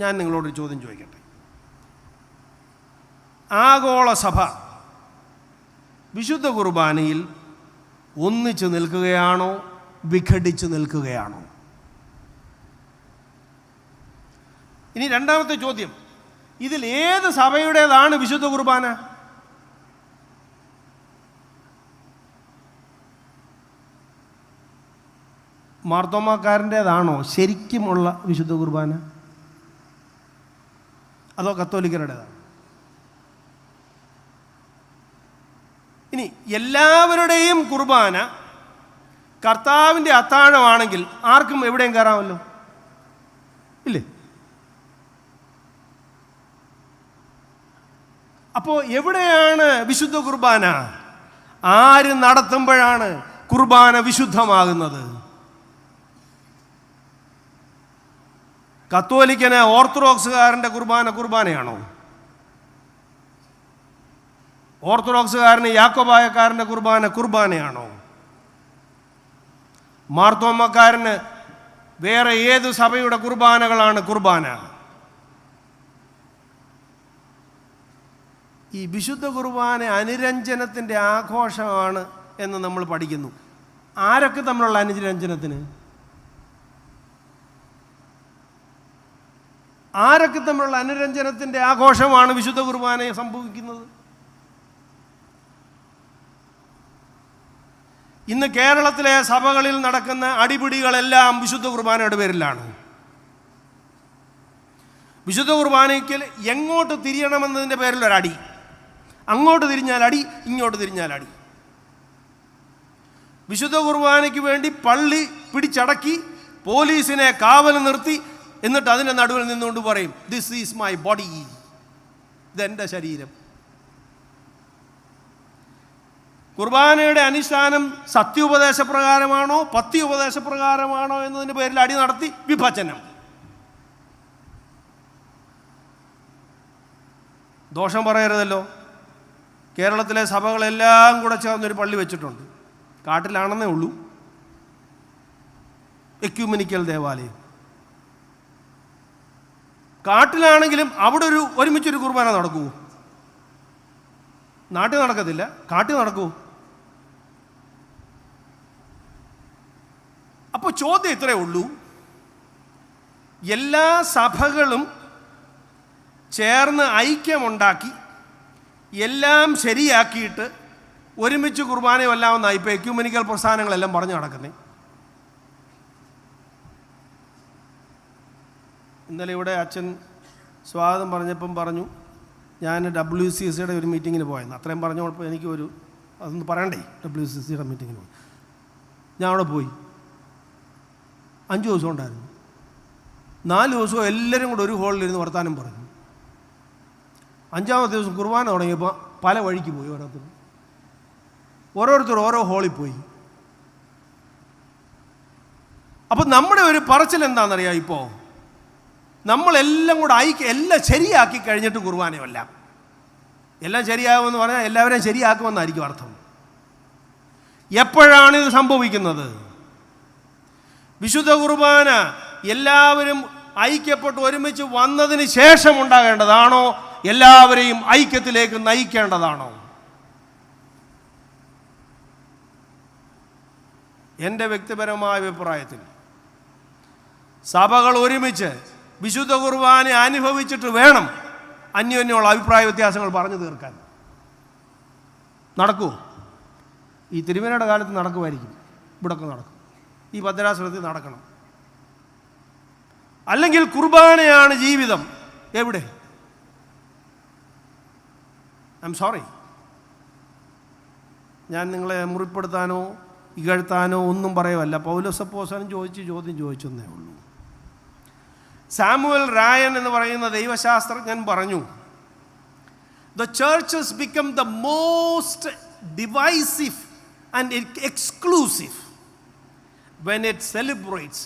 ഞാൻ നിങ്ങളോട് ചോദ്യം ചോദിക്കട്ടെ. ആഗോള സഭ വിശുദ്ധ കുർബാനയിൽ ഒന്നിച്ചു നിൽക്കുകയാണോ വിഘടിച്ചു നിൽക്കുകയാണോ? ഇനി രണ്ടാമത്തെ ചോദ്യം, ഇതിൽ ഏത് സഭയുടേതാണ് വിശുദ്ധ കുർബാന? മാർത്തോമാക്കാരൻ്റേതാണോ ശരിക്കുമുള്ള വിശുദ്ധ കുർബാന, അതോ കത്തോലിക്കരുടേതാണ്? ഇനി എല്ലാവരുടെയും കുർബാന കർത്താവിൻ്റെ അത്താഴമാണെങ്കിൽ ആർക്കും എവിടെയും കയറാമല്ലോ, ഇല്ലേ? അപ്പോൾ എവിടെയാണ് വിശുദ്ധ കുർബാന? ആര് നടത്തുമ്പോഴാണ് കുർബാന വിശുദ്ധമാകുന്നത്? കത്തോലിക്കന് ഓർത്തഡോക്സുകാരൻ്റെ കുർബാനയാണോ? ഓർത്തഡോക്സുകാരന് യാക്കോബായക്കാരൻ്റെ കുർബാനയാണോ? മാർത്തോമ്മക്കാരന് വേറെ ഏത് സഭയുടെ കുർബാനകളാണ് കുർബാന? ഈ വിശുദ്ധ കുർബാന അനുരഞ്ജനത്തിൻ്റെ ആഘോഷമാണ് എന്ന് നമ്മൾ പഠിക്കുന്നു. ആരൊക്കെ തമ്മിലുള്ള അനുരഞ്ജനത്തിന്? ആരൊക്കെ തമ്മിലുള്ള അനുരഞ്ജനത്തിൻ്റെ ആഘോഷമാണ് വിശുദ്ധ കുർബാനയെ സംഭവിക്കുന്നത്? ഇന്ന് കേരളത്തിലെ സഭകളിൽ നടക്കുന്ന അടിപിടികളെല്ലാം വിശുദ്ധ കുർബാനയുടെ പേരിലാണ്. വിശുദ്ധ കുർബാനയ്ക്ക് എങ്ങോട്ട് തിരിയണമെന്നതിൻ്റെ പേരിലൊരടി. അങ്ങോട്ട് തിരിഞ്ഞാൽ അടി, ഇങ്ങോട്ട് തിരിഞ്ഞാൽ അടി. വിശുദ്ധ കുർബാനയ്ക്ക് വേണ്ടി പള്ളി പിടിച്ചടക്കി പോലീസിനെ കാവൽ നിർത്തി, എന്നിട്ട് അതിൻ്റെ നടുവിൽ നിന്നുകൊണ്ട് പറയും, ദിസ് ഈസ് മൈ ബോഡി, ഇതെൻ്റെ ശരീരം. കുർബാനയുടെ അനുഷ്ഠാനം സത്യോപദേശപ്രകാരമാണോ പത്യോപദേശപ്രകാരമാണോ എന്നതിൻ്റെ പേരിൽ അടി നടത്തി വിഭജനം. ദോഷം പറയരുതല്ലോ. കേരളത്തിലെ സഭകളെല്ലാം കൂടെ ചേർന്നൊരു പള്ളി വെച്ചിട്ടുണ്ട്. കാട്ടിലാണെന്നേ ഉള്ളൂ, എക്യുമെനിക്കൽ ദേവാലയം. കാട്ടിലാണെങ്കിലും അവിടെ ഒരുമിച്ചൊരു കുർബാന നടക്കുമോ? നാട്ടിൽ നടക്കത്തില്ല, കാട്ടിൽ നടക്കുമോ? അപ്പോൾ ചോദ്യം ഇത്രയേ ഉള്ളൂ, എല്ലാ സഭകളും ചേർന്ന് ഐക്യമുണ്ടാക്കി എല്ലാം ശരിയാക്കിയിട്ട് ഒരുമിച്ച് കുർബാനയല്ലാമെന്നാണ് ഇപ്പോൾ എക്യുമെനിക്കൽ പ്രസ്ഥാനങ്ങളെല്ലാം പറഞ്ഞു നടക്കുന്നത്. ഇന്നലെ ഇവിടെ അച്ഛൻ സ്വാഗതം പറഞ്ഞപ്പം പറഞ്ഞു, ഞാൻ WCCയുടെ ഒരു മീറ്റിങ്ങിന് പോയെന്ന്. അത്രയും പറഞ്ഞപ്പോൾ അതൊന്ന് പറയണ്ടേ. WCCയുടെ മീറ്റിങ്ങിന് പോയി. ഞാൻ അവിടെ പോയി. 5 ദിവസം ഉണ്ടായിരുന്നു. 4 ദിവസവും എല്ലാവരും കൂടെ ഒരു ഹോളിലിരുന്ന് വർത്താനം പറഞ്ഞു. 5-ാമത്തെ ദിവസം കുർബാന തുടങ്ങിയപ്പോൾ പല വഴിക്ക് പോയി. ഓരോരുത്തർ ഓരോ ഹോളിൽ പോയി. അപ്പം നമ്മുടെ ഒരു പറച്ചിൽ എന്താണെന്നറിയാം, ഇപ്പോൾ നമ്മളെല്ലാം കൂടെ എല്ലാം ശരിയാക്കി കഴിഞ്ഞിട്ട് കുർബാനയല്ല. എല്ലാം ശരിയാകുമെന്ന് പറഞ്ഞാൽ എല്ലാവരെയും ശരിയാക്കുമെന്നായിരിക്കും അർത്ഥം. എപ്പോഴാണ് ഇത് സംഭവിക്കുന്നത്? വിശുദ്ധ കുർബാന എല്ലാവരും ഐക്യപ്പെട്ട് ഒരുമിച്ച് വന്നതിന് ശേഷം ഉണ്ടാകേണ്ടതാണോ, എല്ലാവരെയും ഐക്യത്തിലേക്ക് നയിക്കേണ്ടതാണോ? എൻ്റെ വ്യക്തിപരമായ അഭിപ്രായത്തിൽ സഭകൾ ഒരുമിച്ച് വിശുദ്ധ കുർബാന അനുഭവിച്ചിട്ട് വേണം അന്യോന്യമുള്ള അഭിപ്രായ വ്യത്യാസങ്ങൾ പറഞ്ഞു തീർക്കാൻ. നടക്കുമോ? ഈ തിരുമേനിയുടെ കാലത്ത് നടക്കുമായിരിക്കും, ഇവിടൊക്കെ നടക്കും, ഈ ഭദ്രാസനത്തിൽ നടക്കണം. അല്ലെങ്കിൽ കുർബാനയാണ് ജീവിതം. എവിടെ? ഐ എം സോറി, ഞാൻ നിങ്ങളെ മുറിപ്പെടുത്താനോ ഇകഴ്ത്താനോ ഒന്നും പറയുമല്ല. പൗലോസ് അപ്പോസ്തലൻ ചോദ്യം ചോദിച്ചെന്നേ ഉള്ളൂ. സാമുവൽ രായൻ എന്ന് പറയുന്ന ദൈവശാസ്ത്രജ്ഞൻ പറഞ്ഞു, the church has become the most divisive and exclusive when it celebrates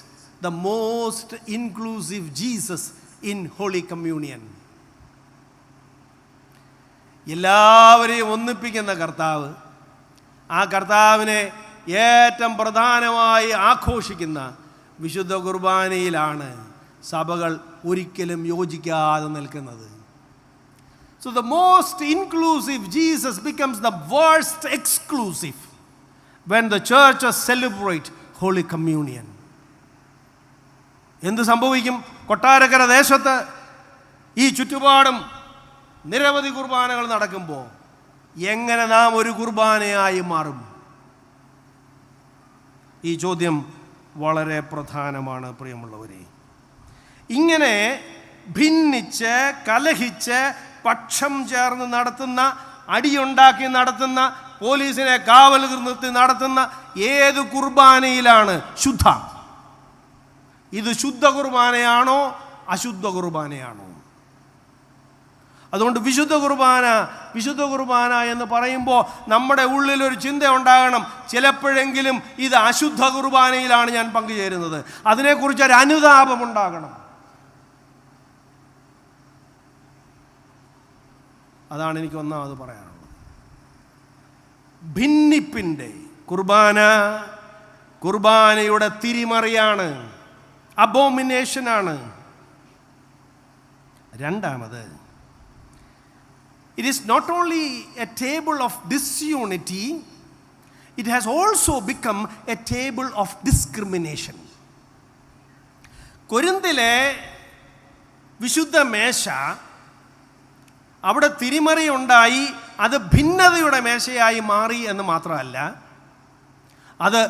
the most inclusive Jesus in Holy Communion. എല്ലാവരെയും ഒന്നിപ്പിക്കുന്ന കർത്താവ്, ആ കർത്താവിനെ ഏറ്റവും പ്രധാനമായി ആഘോഷിക്കുന്ന വിശുദ്ധ കുർബാനയിലാണ് സഭകൾ ഒരിക്കലും യോജിക്കാതെ നിൽക്കുന്നത്. So the most inclusive Jesus becomes the worst exclusive when the churches celebrate Holy Communion. എന്ത് സംഭവിക്കും? കൊട്ടാരക്കര ദേശത്ത് ഈ ചുറ്റുപാടും നിരവധി കുർബാനകൾ നടക്കുമ്പോൾ എങ്ങനെ നാം ഒരു കുർബാനയായി മാറും? ഈ ചോദ്യം വളരെ പ്രധാനമാണ് പ്രിയമുള്ളവരെ. ഇങ്ങനെ ഭിന്നിച്ച് കലഹിച്ച് പക്ഷം ചേർന്ന് നടത്തുന്ന, അടിയുണ്ടാക്കി നടത്തുന്ന, പോലീസിനെ കാവൽ നിർത്തി നടത്തുന്ന ഏത് കുർബാനയിലാണ് ശുദ്ധ? ഇത് ശുദ്ധ കുർബാനയാണോ അശുദ്ധ കുർബാനയാണോ? അതുകൊണ്ട് വിശുദ്ധ കുർബാന എന്ന് പറയുമ്പോൾ നമ്മുടെ ഉള്ളിലൊരു ചിന്ത ഉണ്ടാകണം, ചിലപ്പോഴെങ്കിലും ഇത് അശുദ്ധ കുർബാനയിലാണ് ഞാൻ പങ്കുചേരുന്നത്. അതിനെക്കുറിച്ചൊരു അനുതാപം ഉണ്ടാകണം. അതാണ് എനിക്ക് ഒന്നാമത് പറയാനുള്ളത്. ഭിന്നിപ്പിൻ്റെ കുർബാനയുടെ തിരിമറിയാണ്, അബോമിനേഷനാണ്. രണ്ടാമത്, It is not only a table of disunity, it has also become a table of discrimination. കൊരിന്തിലെ വിശുദ്ധ മേശ, അവിടെ തിരിമറി ഉണ്ടായി, അത് ഭിന്നതയുടെ മേശയായി മാറി എന്ന് മാത്രമല്ല, അത്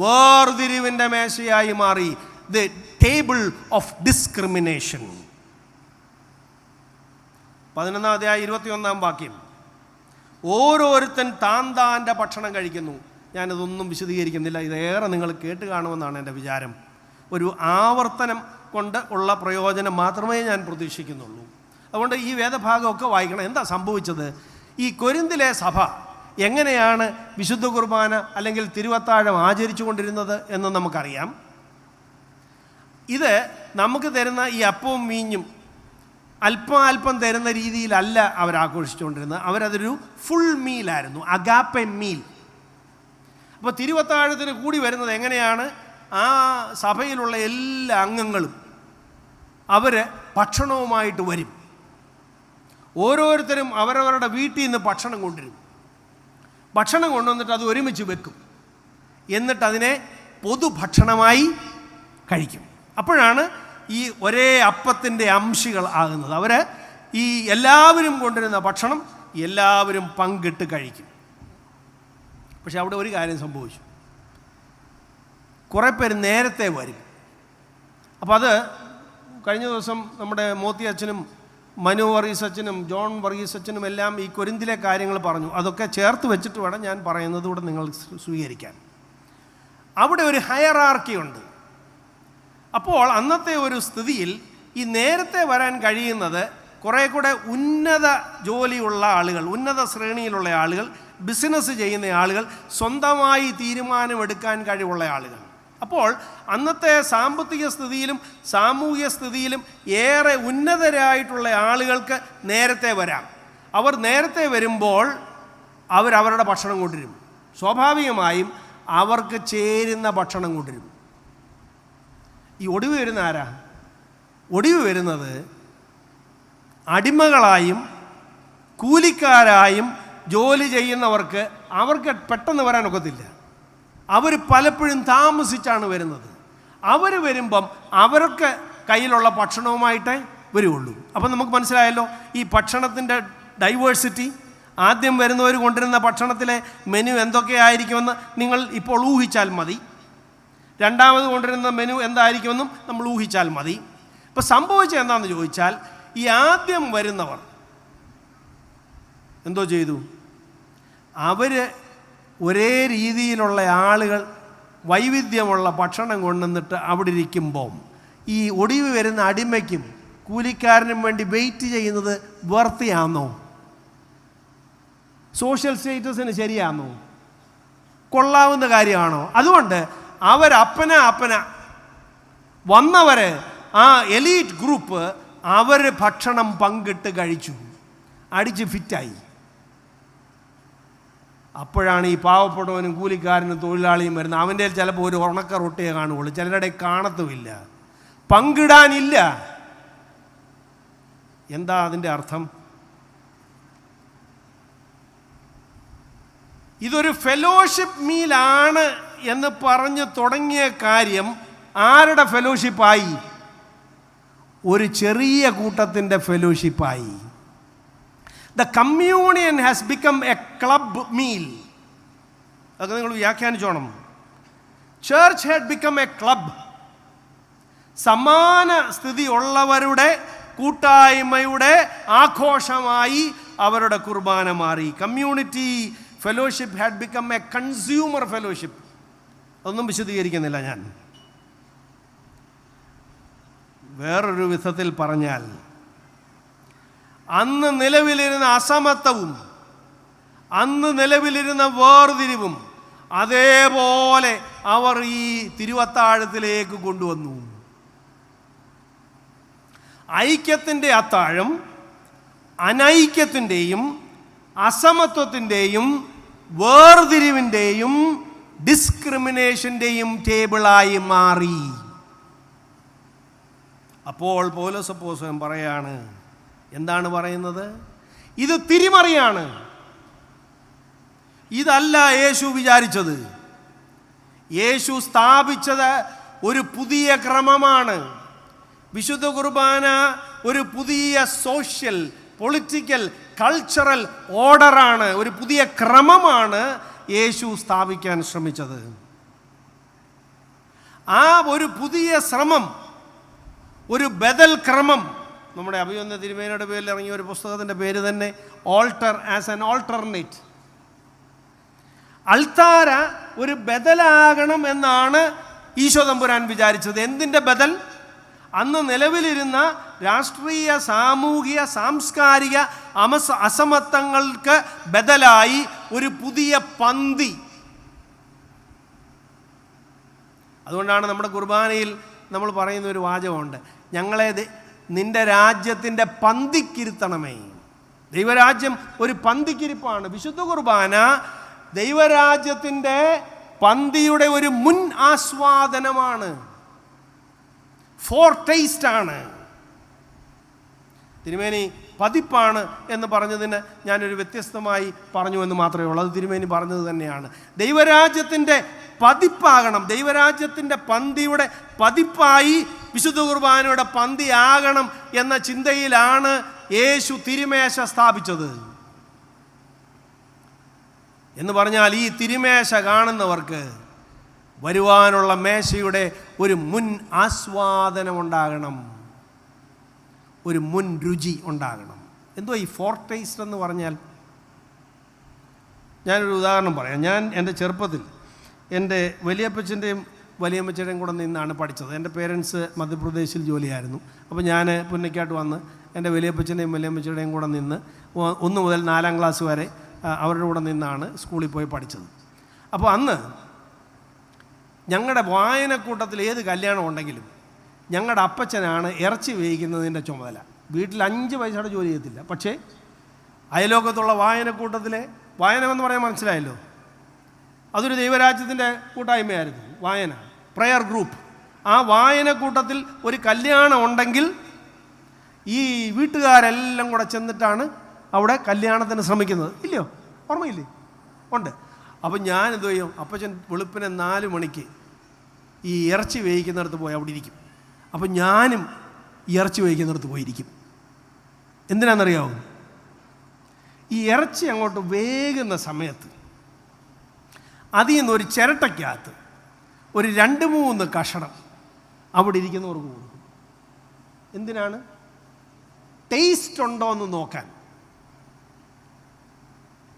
വേർതിരിവിൻ്റെ മേശയായി മാറി. The table of discrimination. 11 അധ്യായം 21 വാക്യം. ഓരോരുത്തൻ താൻ്റെ ഭക്ഷണം കഴിക്കുന്നു. ഞാനിതൊന്നും വിശദീകരിക്കുന്നില്ല, ഇതേറെ നിങ്ങൾ കേട്ട് കാണുമെന്നാണ് എൻ്റെ വിചാരം. ഒരു ആവർത്തനം കൊണ്ട് ഉള്ള പ്രയോജനം മാത്രമേ ഞാൻ പ്രതീക്ഷിക്കുന്നുള്ളൂ. അതുകൊണ്ട് ഈ വേദഭാഗമൊക്കെ വായിക്കണം. എന്താ സംഭവിച്ചത്? ഈ കൊരിന്തിലെ സഭ എങ്ങനെയാണ് വിശുദ്ധ കുർബാന അല്ലെങ്കിൽ തിരുവത്താഴം ആചരിച്ചു കൊണ്ടിരുന്നത് എന്ന് നമുക്കറിയാം. ഇത് നമുക്ക് തരുന്ന ഈ അപ്പവും വീഞ്ഞും അല്പം തരുന്ന രീതിയിലല്ല അവരാഘോഷിച്ചുകൊണ്ടിരുന്നത്. അവരതൊരു ഫുൾ മീലായിരുന്നു, അഗാപ്പെ മീൽ. അപ്പോൾ തിരുവത്താഴത്തിന് കൂടി വരുന്നത് എങ്ങനെയാണ്? ആ സഭയിലുള്ള എല്ലാ അംഗങ്ങളും അവർ ഭക്ഷണവുമായിട്ട് വരും. ഓരോരുത്തരും അവരവരുടെ വീട്ടിൽ നിന്ന് ഭക്ഷണം കൊണ്ടുവരും. ഭക്ഷണം കൊണ്ടുവന്നിട്ട് അത് ഒരുമിച്ച് വെക്കും. എന്നിട്ട് അതിനെ പൊതുഭക്ഷണമായി കഴിക്കും. അപ്പോഴാണ് ഈ ഒരേ അപ്പത്തിൻ്റെ അംശികൾ ആകുന്നത്. അവർ ഈ എല്ലാവരും കൊണ്ടുവരുന്ന ഭക്ഷണം എല്ലാവരും പങ്കിട്ട് കഴിക്കും. പക്ഷെ അവിടെ ഒരു കാര്യം സംഭവിച്ചു. കുറേ പേര് നേരത്തെ വരും. അപ്പോൾ അത് കഴിഞ്ഞ ദിവസം നമ്മുടെ മോത്തി അച്ഛനും മനു വർഗീസ് അച്ഛനും ജോൺ വർഗീസ് അച്ഛനും എല്ലാം ഈ കൊരിന്തിലെ കാര്യങ്ങൾ പറഞ്ഞു. അതൊക്കെ ചേർത്ത് വെച്ചിട്ട് വേണം ഞാൻ പറയുന്നത് കൂടെ നിങ്ങൾ സ്വീകരിക്കാൻ. അവിടെ ഒരു ഹയറാർക്കി ഉണ്ട്. അപ്പോൾ അന്നത്തെ ഒരു സ്ഥിതിയിൽ ഈ നേരത്തെ വരാൻ കഴിയുന്നത് കുറേ കൂടെ ഉന്നത ജോലിയുള്ള ആളുകൾ, ഉന്നത ശ്രേണിയിലുള്ള ആളുകൾ, ബിസിനസ് ചെയ്യുന്ന ആളുകൾ, സ്വന്തമായി തീരുമാനമെടുക്കാൻ കഴിവുള്ള ആളുകൾ. അപ്പോൾ അന്നത്തെ സാമ്പത്തിക സ്ഥിതിയിലും സാമൂഹിക സ്ഥിതിയിലും ഏറെ ഉന്നതരായിട്ടുള്ള ആളുകൾക്ക് നേരത്തെ വരാം. അവർ നേരത്തെ വരുമ്പോൾ അവരവരുടെ ഭക്ഷണം കൊണ്ടുവരും. സ്വാഭാവികമായും അവർക്ക് ചേരുന്ന ഭക്ഷണം കൊണ്ടുവരും. ഈ ഒടിവ് വരുന്ന ആരാ? ഒടിവ് വരുന്നത് അടിമകളായും കൂലിക്കാരായും ജോലി ചെയ്യുന്നവർക്ക്. അവർക്ക് പെട്ടെന്ന് വരാനൊക്കത്തില്ല. അവർ പലപ്പോഴും താമസിച്ചാണ് വരുന്നത്. അവർ വരുമ്പം അവർക്ക് കയ്യിലുള്ള ഭക്ഷണവുമായിട്ടേ വരുള്ളൂ. അപ്പം നമുക്ക് മനസ്സിലായല്ലോ ഈ ഭക്ഷണത്തിൻ്റെ ഡൈവേഴ്സിറ്റി. ആദ്യം വരുന്നവർ കൊണ്ടുവരുന്ന ഭക്ഷണത്തിലെ മെനു എന്തൊക്കെയായിരിക്കുമെന്ന് നിങ്ങൾ ഇപ്പോൾ ഊഹിച്ചാൽ മതി. രണ്ടാമത് കൊണ്ടുവരുന്ന മെനു എന്തായിരിക്കുമെന്നും നമ്മൾ ഊഹിച്ചാൽ മതി. ഇപ്പം സംഭവിച്ചത് എന്താണെന്ന് ചോദിച്ചാൽ, ഈ ആദ്യം വരുന്നവർ എന്തോ ചെയ്തു? അവർ ഒരേ രീതിയിലുള്ള ആളുകൾ വൈവിധ്യമുള്ള ഭക്ഷണം കൊണ്ടുവന്നിട്ട് അവിടെ ഇരിക്കുമ്പോൾ ഈ ഒടിവ് വരുന്ന അടിമയ്ക്കും കൂലിക്കാരനും വേണ്ടി വെയിറ്റ് ചെയ്യുന്നത് വർത്തിയാണോ? സോഷ്യൽ സ്റ്റേറ്റസിന് ശരിയാണോ? കൊള്ളാവുന്ന കാര്യമാണോ? അതുകൊണ്ട് അപ്പന വന്നവർ, ആ എലീറ്റ് ഗ്രൂപ്പ്, അവർ ഭക്ഷണം പങ്കിട്ട് കഴിച്ചു, അടിച്ച് ഫിറ്റായി. അപ്പോഴാണ് ഈ പാവപ്പെട്ടവനും കൂലിക്കാരനും തൊഴിലാളിയും വരുന്നത്. അവൻ്റെ ചിലപ്പോൾ ഒരു ഉണക്ക റൊട്ടിയെ കാണുകയുള്ളൂ, ചിലരുടെ കാണത്തുമില്ല, പങ്കിടാനില്ല. എന്താ അതിൻ്റെ അർത്ഥം? ഇതൊരു ഫെലോഷിപ്പ് മീലാണ് എന്ന് പറഞ്ഞ് തുടങ്ങിയ കാര്യം ആരുടെ ഫെലോഷിപ്പായി? ഒരു ചെറിയ കൂട്ടത്തിൻ്റെ ഫെലോഷിപ്പായി. The communion has become a club meal. അതൊക്കെ നിങ്ങൾ വ്യാഖ്യാനിച്ചോണം. Church had become a club. സമാന സ്ഥിതി ഉള്ളവരുടെ കൂട്ടായ്മയുടെ ആഘോഷമായി അവരുടെ കുർബാന മാറി. Community fellowship had become A consumer fellowship. അതൊന്നും വിശദീകരിക്കുന്നില്ല ഞാൻ. വേറൊരു വിധത്തിൽ പറഞ്ഞാൽ, അന്ന് നിലവിലിരുന്ന അസമത്വവും അന്ന് നിലവിലിരുന്ന വേർതിരിവും അതേപോലെ അവർ ഈ തിരുവത്താഴത്തിലേക്ക് കൊണ്ടുവന്നു. ഐക്യത്തിൻ്റെ അത്താഴം അനൈക്യത്തിൻ്റെയും അസമത്വത്തിൻ്റെയും വേർതിരിവിൻ്റെയും ഡിസ്ക്രിമിനേഷൻ്റെയും ടേബിളായി മാറി. അപ്പോൾ പൗലോസ് അപ്പോസ്തലൻ പറയാണ്, എന്താണ് പറയുന്നത്? ഇത് തിരിമറിയാണ്. ഇതല്ല യേശു വിചാരിച്ചത്. യേശു സ്ഥാപിച്ചത് ഒരു പുതിയ ക്രമമാണ്. വിശുദ്ധ കുർബാന ഒരു പുതിയ സോഷ്യൽ, പൊളിറ്റിക്കൽ, കൾച്ചറൽ ഓർഡറാണ്, ഒരു പുതിയ ക്രമമാണ് യേശു സ്ഥാപിക്കാൻ ശ്രമിച്ചത്. ആ ഒരു പുതിയ ശ്രമം, ഒരു ബദൽ ക്രമം, നമ്മുടെ അഭിമന്യ തിരുമേനിയുടെ പേരിൽ ഇറങ്ങിയ ഒരു പുസ്തകത്തിൻ്റെ പേര് തന്നെ ഓൾട്ടർ ആസ് ആൻ ഓൾട്ടർനേറ്റ്. അൾത്താര ഒരു ബദലാകണം എന്നാണ് ഈശോ തമ്പുരാൻ വിചാരിച്ചത്. എന്തിൻ്റെ ബദൽ? അന്ന് നിലവിലിരുന്ന രാഷ്ട്രീയ, സാമൂഹിക, സാംസ്കാരിക അസമത്വങ്ങൾക്ക് ബദലായി ഒരു പുതിയ പന്തി. അതുകൊണ്ടാണ് നമ്മുടെ കുർബാനയിൽ നമ്മൾ പറയുന്ന ഒരു വാചകമുണ്ട്, ഞങ്ങളെ നിന്റെ രാജ്യത്തിൻ്റെ പന്തിക്കിരുത്തണമേ. ദൈവരാജ്യം ഒരു പന്തിക്കിരിപ്പാണ്. വിശുദ്ധ കുർബാന ദൈവരാജ്യത്തിൻ്റെ പന്തിയുടെ ഒരു മുൻ ആസ്വാദനമാണ്, ഫോർ ടേസ്റ്റ് ആണ്. തിരുമേനി പതിപ്പാണ് എന്ന് പറഞ്ഞതിന് ഞാനൊരു വ്യത്യസ്തമായി പറഞ്ഞു എന്ന് മാത്രമേ ഉള്ളൂ. അത് തിരുമേനി പറഞ്ഞത് തന്നെയാണ്. ദൈവരാജ്യത്തിൻ്റെ പതിപ്പാകണം, ദൈവരാജ്യത്തിൻ്റെ പന്തിയുടെ പതിപ്പായി വിശുദ്ധ കുർബാനയുടെ പന്തി ആകണം എന്ന ചിന്തയിലാണ് യേശു തിരുമേശ സ്ഥാപിച്ചത്. എന്ന് പറഞ്ഞാൽ ഈ തിരുമേശ കാണുന്നവർക്ക് വരുവാനുള്ള മേശയുടെ ഒരു മുൻ ആസ്വാദനം ഉണ്ടാകണം, ഒരു മുൻ രുചി ഉണ്ടാകണം. എന്തോ ഈ ഫോർ ടേസ്റ്റ് എന്ന് പറഞ്ഞാൽ, ഞാനൊരു ഉദാഹരണം പറയാം. ഞാൻ എൻ്റെ ചെറുപ്പത്തിൽ എൻ്റെ വലിയപ്പച്ചൻ്റെയും വലിയമ്മച്ചയുടെയും കൂടെ നിന്നാണ് പഠിച്ചത്. എൻ്റെ പേരൻസ് മധ്യപ്രദേശിൽ ജോലിയായിരുന്നു. അപ്പോൾ ഞാൻ പുന്നയ്ക്കാട്ട് വന്ന് എൻ്റെ വലിയപ്പച്ചൻ്റെയും വലിയമ്മച്ചയുടെയും കൂടെ നിന്ന് 1 മുതൽ 4ാം ക്ലാസ് വരെ അവരുടെ കൂടെ നിന്നാണ് സ്കൂളിൽ പോയി പഠിച്ചത്. അപ്പോൾ അന്ന് ഞങ്ങളുടെ വായനക്കൂട്ടത്തിൽ ഏത് കല്യാണം ഉണ്ടെങ്കിലും ഞങ്ങളുടെ അപ്പച്ചനാണ് ഇറച്ചി വേവിക്കുന്നതിൻ്റെ ചുമതല. വീട്ടിൽ 5 പൈസയുടെ ജോലി ചെയ്യത്തില്ല. പക്ഷേ അയലോകത്തുള്ള വായനക്കൂട്ടത്തിലെ, വായന എന്ന് പറയാൻ മനസ്സിലായല്ലോ, അതൊരു ദൈവരാജ്യത്തിൻ്റെ കൂട്ടായ്മയായിരുന്നു വായന, പ്രയർ ഗ്രൂപ്പ്. ആ വായനക്കൂട്ടത്തിൽ ഒരു കല്യാണം ഉണ്ടെങ്കിൽ ഈ വീട്ടുകാരെല്ലാം കൂടെ ചെന്നിട്ടാണ് അവിടെ കല്യാണത്തിന് ശ്രമിക്കുന്നത്. ഇല്ലയോ? ഓർമ്മയില്ലേ? ഉണ്ട്. അപ്പം ഞാൻ എന്ത് ചെയ്യും, അപ്പച്ചൻ വെളുപ്പിനെ 4 മണിക്ക് ഈ ഇറച്ചി വേവിക്കുന്നിടത്ത് പോയി അവിടെ ഇരിക്കും. അപ്പം ഞാനും ഇറച്ചി വേവിക്കുന്നിടത്ത് പോയിരിക്കും. എന്തിനാണെന്നറിയാമോ? ഈ ഇറച്ചി അങ്ങോട്ട് വേകുന്ന സമയത്ത് അതിൽ നിന്ന് ഒരു ചിരട്ടയ്ക്കകത്ത് ഒരു 2-3 കഷണം അവിടെ ഇരിക്കുന്നവർക്ക് കൊടുക്കും. എന്തിനാണ്? ടേസ്റ്റ് ഉണ്ടോ എന്ന് നോക്കാൻ.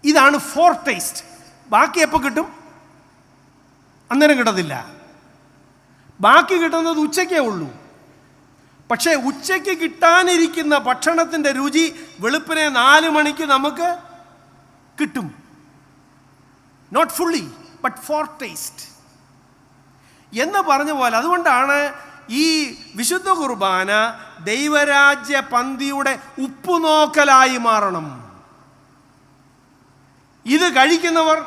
ഇതാണ് ഫോർ ടേസ്റ്റ്. ബാക്കി എപ്പോൾ കിട്ടും? അന്നേരം കിട്ടത്തില്ല. ബാക്കി കിട്ടുന്നത് ഉച്ചയ്ക്കേ ഉള്ളൂ. പക്ഷേ ഉച്ചയ്ക്ക് കിട്ടാനിരിക്കുന്ന ഭക്ഷണത്തിൻ്റെ രുചി വെളുപ്പിനെ 4 മണിക്ക് നമുക്ക് കിട്ടും. Not fully but for taste എന്ന് പറഞ്ഞ പോലെ. അതുകൊണ്ടാണ് ഈ വിശുദ്ധ കുർബാന ദൈവരാജ്യ പന്തിയുടെ ഉപ്പുനോക്കലായി മാറണം. ഇത് കഴിക്കുന്നവർ,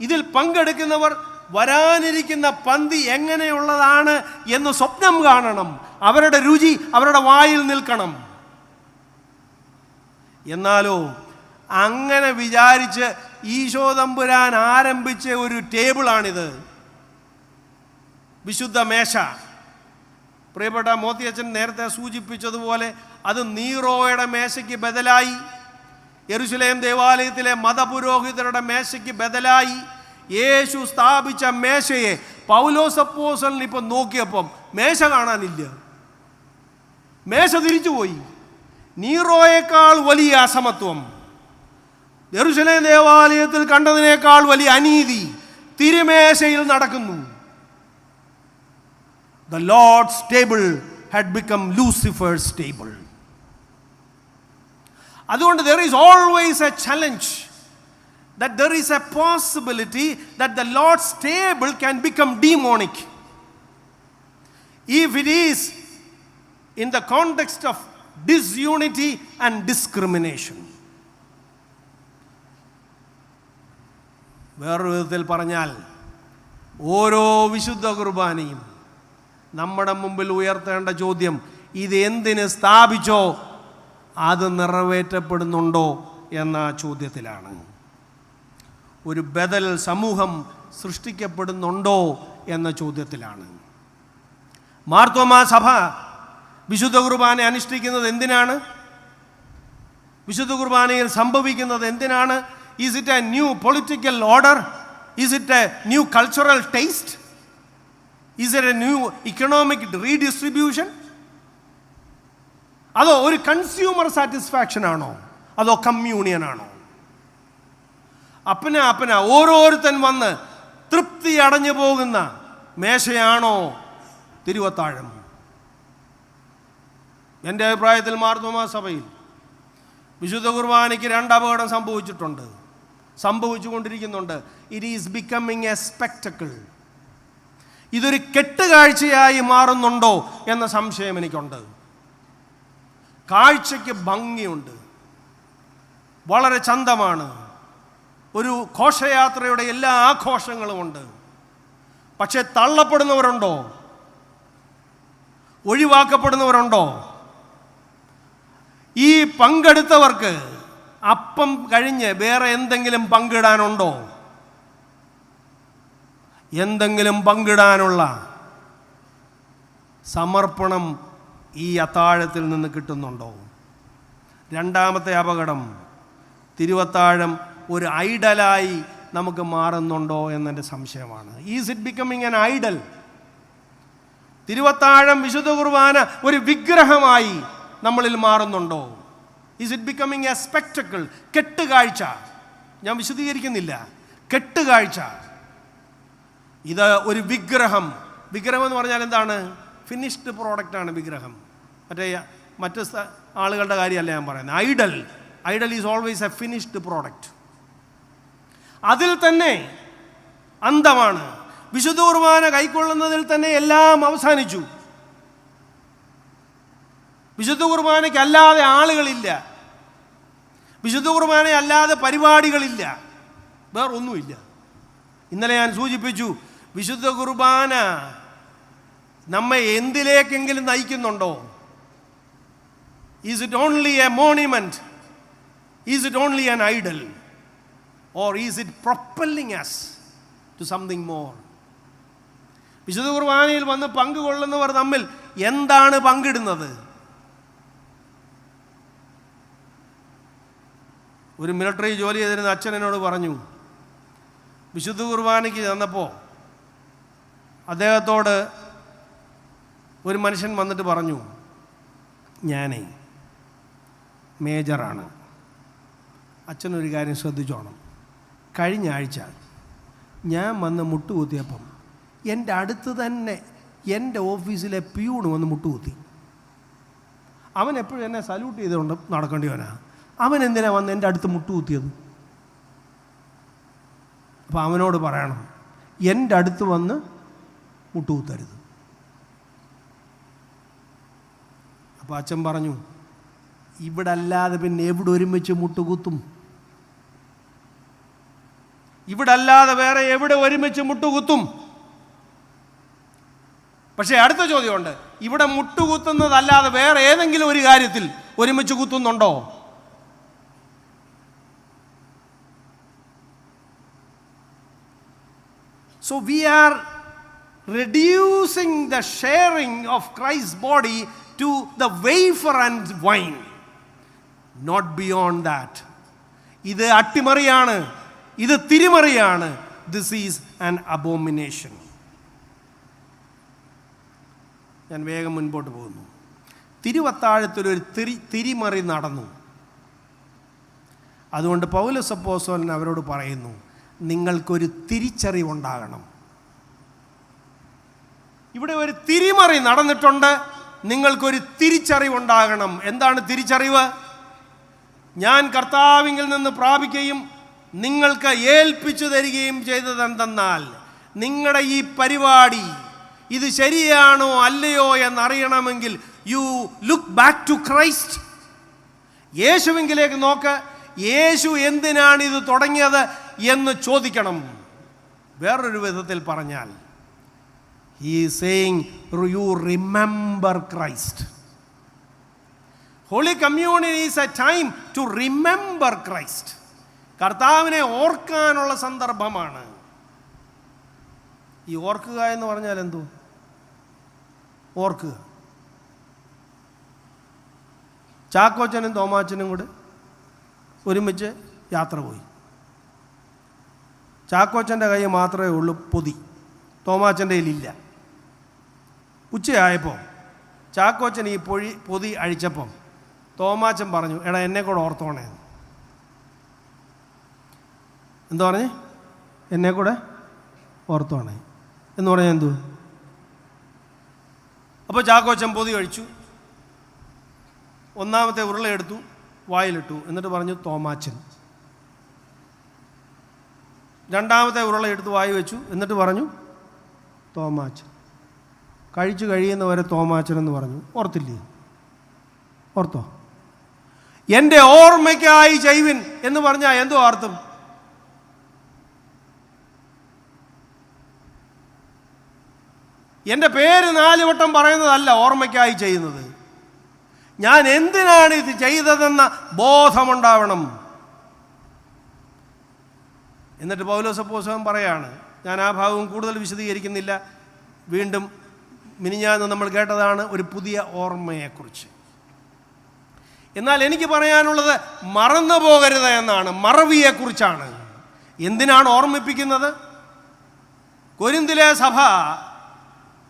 ഇതിൽ പങ്കെടുക്കുന്നവർ വരാനിരിക്കുന്ന പന്തി എങ്ങനെയുള്ളതാണ് എന്ന് സ്വപ്നം കാണണം. അവരുടെ രുചി അവരുടെ വായിൽ നിൽക്കണം. എന്നാലോ അങ്ങനെ വിചാരിച്ച് ഈശോ തമ്പുരാൻ ആരംഭിച്ച ഒരു ടേബിളാണിത്, വിശുദ്ധ മേശ. പ്രിയപ്പെട്ട മോത്തിയച്ചൻ നേരത്തെ സൂചിപ്പിച്ചതുപോലെ അത് നീറോയുടെ മേശയ്ക്ക് ബദലായി, യെരുശലേം ദേവാലയത്തിലെ മതപുരോഹിതരുടെ മേശയ്ക്ക് ബദലായി യേശു സ്ഥാപിച്ച മേശയെ പൗലോസ് അപ്പോസ്തലൻ ഇപ്പം നോക്കിയപ്പം മേശ കാണാനില്ല. മേശ തിരിച്ചുപോയി. നീറോയേക്കാൾ വലിയ അസമത്വം, യെരുശലേം ദേവാലയത്തിൽ കണ്ടതിനേക്കാൾ വലിയ അനീതി തിരുമേശയിൽ നടക്കുന്നു. The Lord's table had become Lucifer's table. അതുകൊണ്ട് there is always a challenge, that there is a possibility that the Lord's table can become demonic if it is in the context of disunity and discrimination. വേറൊരു വിധത്തിൽ പറഞ്ഞാൽ ഓരോ വിശുദ്ധ കുർബാനയും നമ്മുടെ മുമ്പിൽ ഉയർത്തേണ്ട ചോദ്യം, ഇത് എന്തിന് സ്ഥാപിച്ചോ അത് നിറവേറ്റപ്പെടുന്നുണ്ടോ എന്ന ചോദ്യത്തിലാണ്. ഒരു ബദൽ സമൂഹം സൃഷ്ടിക്കപ്പെടുന്നുണ്ടോ എന്ന ചോദ്യത്തിലാണ്. മാർത്തോമാ സഭ വിശുദ്ധ കുർബാന അനുഷ്ഠിക്കുന്നത് എന്തിനാണ്? വിശുദ്ധ കുർബാനയിൽ സംഭവിക്കുന്നത് എന്തിനാണ്? Is it A new political order? Is it A new cultural taste? Is it A new economic redistribution? അതോ ഒരു കൺസ്യൂമർ സാറ്റിസ്ഫാക്ഷൻ ആണോ? അതോ കമ്മ്യൂണിയൻ ആണോ? അപ്പന ഓരോരുത്തൻ വന്ന് തൃപ്തി അടഞ്ഞു പോകുന്ന മേശയാണോ തിരുവത്താഴം? എൻ്റെ അഭിപ്രായത്തിൽ മാർത്തോമാ സഭയിൽ വിശുദ്ധ കുർബാനയ്ക്ക് 2 അപകടം സംഭവിച്ചുകൊണ്ടിരിക്കുന്നുണ്ട്. It is becoming a spectacle. ഇതൊരു കെട്ടുകാഴ്ചയായി മാറുന്നുണ്ടോ എന്ന സംശയം എനിക്കുണ്ട്. കാഴ്ചയ്ക്ക് ഭംഗിയുണ്ട്, വളരെ ചന്തമാണ്, ഒരു ഘോഷയാത്രയുടെ എല്ലാ ആഘോഷങ്ങളുമുണ്ട്. പക്ഷെ തള്ളപ്പെടുന്നവരുണ്ടോ? ഒഴിവാക്കപ്പെടുന്നവരുണ്ടോ? ഈ പങ്കെടുത്തവർക്ക് അപ്പം കഴിഞ്ഞ് വേറെ എന്തെങ്കിലും പങ്കിടാനുണ്ടോ? എന്തെങ്കിലും പങ്കിടാനുള്ള സമർപ്പണം ഈ അത്താഴത്തിൽ നിന്ന് കിട്ടുന്നുണ്ടോ? രണ്ടാമത്തെ അപകടം, തിരുവത്താഴം ഒരു ഐഡലായി നമുക്ക് മാറുന്നുണ്ടോ എന്നെൻ്റെ സംശയമാണ്. Is it becoming an idol? തിരുവത്താഴം, വിശുദ്ധ കുർബാന ഒരു വിഗ്രഹമായി നമ്മളിൽ മാറുന്നുണ്ടോ? Is it becoming a spectacle? കെട്ടുകാഴ്ച. ഞാൻ വിശദീകരിക്കുന്നില്ല. കെട്ടുകാഴ്ച. ഇത് ഒരു വിഗ്രഹം എന്ന് പറഞ്ഞാൽ എന്താണ്? ഫിനിഷ്ഡ് പ്രോഡക്റ്റാണ് വിഗ്രഹം. മറ്റ് ആളുകളുടെ കാര്യമല്ല ഞാൻ പറയുന്നത്. Idol is always a finished product. അതിൽ തന്നെ അന്തമാണ്. വിശുദ്ധ കുർബാന കൈക്കൊള്ളുന്നതിൽ തന്നെ എല്ലാം അവസാനിച്ചു. വിശുദ്ധ കുർബാനയ്ക്ക് അല്ലാതെ ആളുകളില്ല, വിശുദ്ധ കുർബാന അല്ലാതെ പരിപാടികളില്ല, വേറൊന്നുമില്ല. ഇന്നലെ ഞാൻ സൂചിപ്പിച്ചു, വിശുദ്ധ കുർബാന നമ്മെ എന്തിലേക്കെങ്കിലും നയിക്കുന്നുണ്ടോ? Is it only a monument? Is it only an idol? Or is it propelling us to something more? വിശുദ്ധ കുർബാനയിൽ വന്ന് പങ്കുകൊള്ളുന്നവർ തമ്മിൽ എന്താണ് പങ്കിടുന്നത്? ഒരു മിലിറ്ററി ജോലി ചെയ്തിരുന്ന അച്ഛൻ എന്നോട് പറഞ്ഞു, വിശുദ്ധ കുർബാനയ്ക്ക് ചെന്നപ്പോൾ അദ്ദേഹത്തോട് ഒരു മനുഷ്യൻ വന്നിട്ട് പറഞ്ഞു, ഞാനേ മേജറാണ്, അച്ഛനൊരു കാര്യം ശ്രദ്ധിച്ചോണം. കഴിഞ്ഞ ആഴ്ച ഞാൻ വന്ന് മുട്ടുകുത്തിയപ്പം എൻ്റെ അടുത്ത് തന്നെ എൻ്റെ ഓഫീസിലെ പ്യൂണ് വന്ന് മുട്ടുകുത്തി. അവൻ എപ്പോഴും എന്നെ സല്യൂട്ട് ചെയ്തുകൊണ്ട് നടക്കേണ്ടിവനാ. അവൻ എന്തിനാ വന്ന് എൻ്റെ അടുത്ത് മുട്ടുകുത്തിയത്? അപ്പോൾ അവനോട് പറയണം, എൻ്റെ അടുത്ത് വന്ന് മുട്ടുകുത്തരുത്. അപ്പോൾ അച്ഛൻ പറഞ്ഞു, ഇവിടെ അല്ലാതെ പിന്നെ എവിടെ ഒരുമിച്ച് മുട്ടുകുത്തും? ഇവിടെ അല്ലാതെ വേറെ എവിടെ ഒരുമിച്ച് മുട്ടുകുത്തും? പക്ഷേ അടുത്ത ചോദ്യമുണ്ട്, ഇവിടെ മുട്ടുകുത്തുന്നതല്ലാതെ വേറെ ഏതെങ്കിലും ഒരു കാര്യത്തിൽ ഒരുമിച്ച് കുത്തുന്നുണ്ടോ? So we are reducing the sharing of Christ's body to the wafer and wine, not beyond that. ഇത് അട്ടിമറിയാണ്, ഇത് തിരിമറിയാണ്. This is an abomination. ഞാൻ വേഗം മുൻപോട്ട് പോകുന്നു. തിരുവത്താഴത്തിലൊരു തിരിമറി നടന്നു. അതുകൊണ്ട് പൗലോസ് അപ്പോസ്തലൻ അവരോട് പറയുന്നു, നിങ്ങൾക്കൊരു തിരിച്ചറിവുണ്ടാകണം. ഇവിടെ ഒരു തിരിമറി നടന്നിട്ടുണ്ട്, നിങ്ങൾക്കൊരു തിരിച്ചറിവുണ്ടാകണം. എന്താണ് തിരിച്ചറിവ്? ഞാൻ കർത്താവിങ്കിൽ നിന്ന് പ്രാപിക്കുകയും നിങ്ങൾക്ക് ഏൽപ്പിച്ചു തരികയും ചെയ്തതെന്തെന്നാൽ, നിങ്ങളുടെ ഈ പരിപാടി ഇത് ശരിയാണോ അല്ലയോ എന്നറിയണമെങ്കിൽ you look back to Christ. യേശുവിങ്കിലേക്ക് നോക്ക്. യേശു എന്തിനാണ് ഇത് തുടങ്ങിയത് എന്ന് ചോദിക്കണം. വേറൊരു വിധത്തിൽ പറഞ്ഞാൽ, he is saying you remember Christ. Holy communion is a time to remember Christ. കർത്താവിനെ ഓർക്കാനുള്ള സന്ദർഭമാണ്. ഈ ഓർക്കുക എന്ന് പറഞ്ഞാൽ എന്തോ? ഓർക്കുക. ചാക്കോച്ചനും തോമാച്ചനും കൂടെ ഒരുമിച്ച് യാത്ര പോയി. ചാക്കോച്ചൻ്റെ കയ്യിൽ മാത്രമേ ഉള്ളൂ പൊതി, തോമാച്ചൻ്റെ കയ്യിലില്ല. ഉച്ചയായപ്പോൾ ചാക്കോച്ചൻ ഈ പൊതി അഴിച്ചപ്പം തോമാച്ചൻ പറഞ്ഞു, എടാ എന്നെ കൂടെ ഓർത്തോണേ. എന്താ പറഞ്ഞേ? എന്നെ കൂടെ ഓർത്തോണേ എന്ന് പറഞ്ഞാൽ എന്തോ? അപ്പോൾ ചാക്കോച്ചൻ പൊതി കഴിച്ചു, ഒന്നാമത്തെ ഉരുളയെടുത്തു, വായിലിട്ടു, എന്നിട്ട് പറഞ്ഞു തോമാച്ചൻ. രണ്ടാമത്തെ ഉരുളയെടുത്ത് വായി വെച്ചു, എന്നിട്ട് പറഞ്ഞു തോമാച്ചൻ. കഴിച്ചു കഴിയുന്നവരെ തോമാച്ചൻ എന്ന് പറഞ്ഞു. ഓർത്തില്ലേ? ഓർത്തോ? എൻ്റെ ഓർമ്മയ്ക്കായി ചെയ്വിൻ എന്ന് പറഞ്ഞാൽ എന്തോ അർത്ഥം? എൻ്റെ പേര് 4 വട്ടം പറയുന്നതല്ല ഓർമ്മയ്ക്കായി ചെയ്യുന്നത്. ഞാൻ എന്തിനാണ് ഇത് ചെയ്തതെന്ന ബോധമുണ്ടാവണം. എന്നിട്ട് പൗലോസ് അപ്പോസ്തലൻ പറയാണ്, ഞാൻ ആ ഭാഗവും കൂടുതൽ വിശദീകരിക്കുന്നില്ല, വീണ്ടും മിനിഞ്ഞാന്ന് നമ്മൾ കേട്ടതാണ് ഒരു പുതിയ ഓർമ്മയെക്കുറിച്ച്. എന്നാൽ എനിക്ക് പറയാനുള്ളത് മറന്നു പോകരുത് എന്നാണ്, മറവിയെക്കുറിച്ചാണ്. എന്തിനാണ് ഓർമ്മിപ്പിക്കുന്നത്? കൊരിന്തിലെ സഭ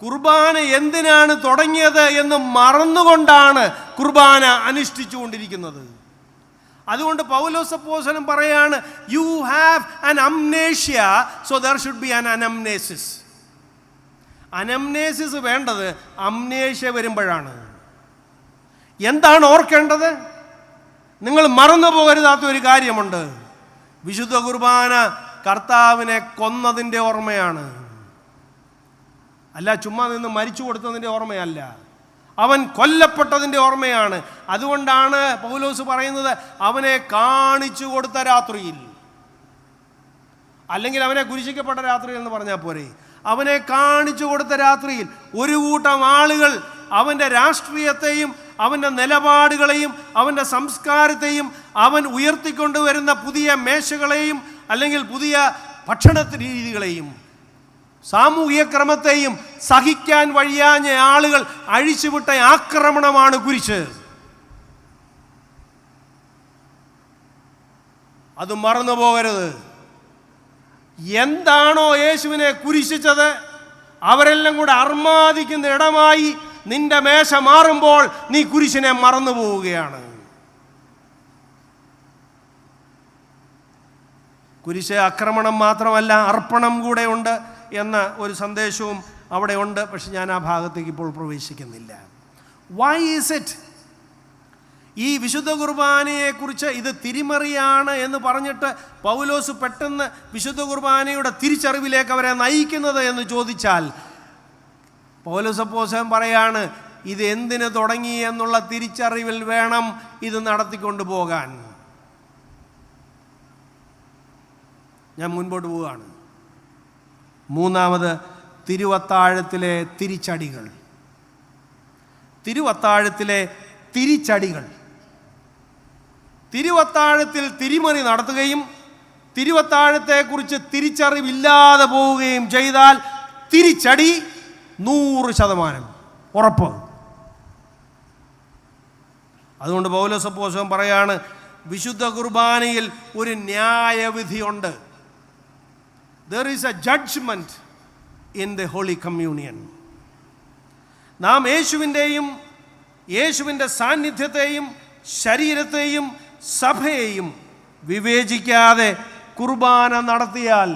കുർബാന എന്തിനാണ് തുടങ്ങിയത് എന്ന് മറന്നുകൊണ്ടാണ് കുർബാന അനുഷ്ഠിച്ചുകൊണ്ടിരിക്കുന്നത്. അതുകൊണ്ട് പൗലോസ് അപ്പോസ്തലൻ പറയാണ്, you have an amnesia, so there should be an anamnesis. Anamnesis വേണ്ടത് അംനേഷ്യ വരുമ്പോഴാണ്. എന്താണ് ഓർക്കേണ്ടത്? നിങ്ങൾ മറന്നു പോകരുതാത്ത ഒരു കാര്യമുണ്ട്. വിശുദ്ധ കുർബാന കർത്താവിനെ കൊന്നതിൻ്റെ ഓർമ്മയാണ്. അല്ല ചുമ്മാ നിന്ന് മരിച്ചു കൊടുത്തതിൻ്റെ ഓർമ്മയല്ല, അവൻ കൊല്ലപ്പെട്ടതിൻ്റെ ഓർമ്മയാണ്. അതുകൊണ്ടാണ് പൗലോസ് പറയുന്നത് അവനെ കാണിച്ചു കൊടുത്ത രാത്രിയിൽ, അല്ലെങ്കിൽ അവനെ കുരിശിക്കപ്പെട്ട രാത്രിയിൽ എന്ന് പറഞ്ഞാൽ പോരെ. അവനെ കാണിച്ചു കൊടുത്ത രാത്രിയിൽ ഒരു കൂട്ടം ആളുകൾ അവൻ്റെ രാഷ്ട്രീയത്തെയും അവൻ്റെ നിലപാടുകളെയും അവൻ്റെ സംസ്കാരത്തെയും അവൻ ഉയർത്തിക്കൊണ്ടുവരുന്ന പുതിയ മേശകളെയും അല്ലെങ്കിൽ പുതിയ ഭക്ഷണ രീതികളെയും സാമൂഹിക ക്രമത്തെയും സഹിക്കാൻ വഴിയാഞ്ഞ ആളുകൾ അഴിച്ചുവിട്ട ആക്രമണമാണ് കുരിശ്. അത് മറന്നു പോകരുത്. എന്താണോ യേശുവിനെ കുരിശിച്ചത്, അവരെല്ലാം കൂടെ അർമാദിക്കുന്ന ഇടമായി നിന്റെ മേശ മാറുമ്പോൾ നീ കുരിശിനെ മറന്നു പോവുകയാണ്. കുരിശ് ആക്രമണം മാത്രമല്ല, അർപ്പണം കൂടെ ഉണ്ട് എന്ന ഒരു സന്ദേശവും അവിടെ ഉണ്ട്. പക്ഷെ ഞാൻ ആ ഭാഗത്തേക്ക് ഇപ്പോൾ പ്രവേശിക്കുന്നില്ല. വൈ ഈസ് ഇറ്റ് ഈ വിശുദ്ധ കുർബാനയെക്കുറിച്ച് ഇത് തിരിമറിയാണ് എന്ന് പറഞ്ഞിട്ട് പൗലോസ് പെട്ടെന്ന് വിശുദ്ധ കുർബാനയുടെ തിരിച്ചറിവിലേക്ക് അവരെ നയിക്കുന്നത് എന്ന് ചോദിച്ചാൽ, പൗലോസ് അപ്പോസ്തലൻ പറയാണ്, ഇത് എന്തിന് തുടങ്ങി എന്നുള്ള തിരിച്ചറിവിൽ വേണം ഇത് നടത്തിക്കൊണ്ടു പോകാൻ. ഞാൻ മുൻപോട്ട് പോവുകയാണ്. മൂന്നാമത്, തിരുവത്താഴത്തിലെ തിരിച്ചടികൾ. തിരുവത്താഴത്തിലെ തിരിച്ചടികൾ. തിരുവത്താഴത്തിൽ തിരിമറി നടത്തുകയും തിരുവത്താഴത്തെക്കുറിച്ച് തിരിച്ചറിവില്ലാതെ പോവുകയും ചെയ്താൽ തിരിച്ചടി 100% ഉറപ്പ്. അതുകൊണ്ട് പൗലോസ് അപ്പോസ്തലൻ പറയാണ്, വിശുദ്ധ കുർബാനയിൽ ഒരു ന്യായവിധിയുണ്ട്. There is a judgment in the Holy Communion. നാം യേശുവിൻ്റെ സാന്നിധ്യത്തെയും ശരീരത്തെയും സഭയെയും വിവേചിക്കാതെ കുർബാന നടത്തിയാൽ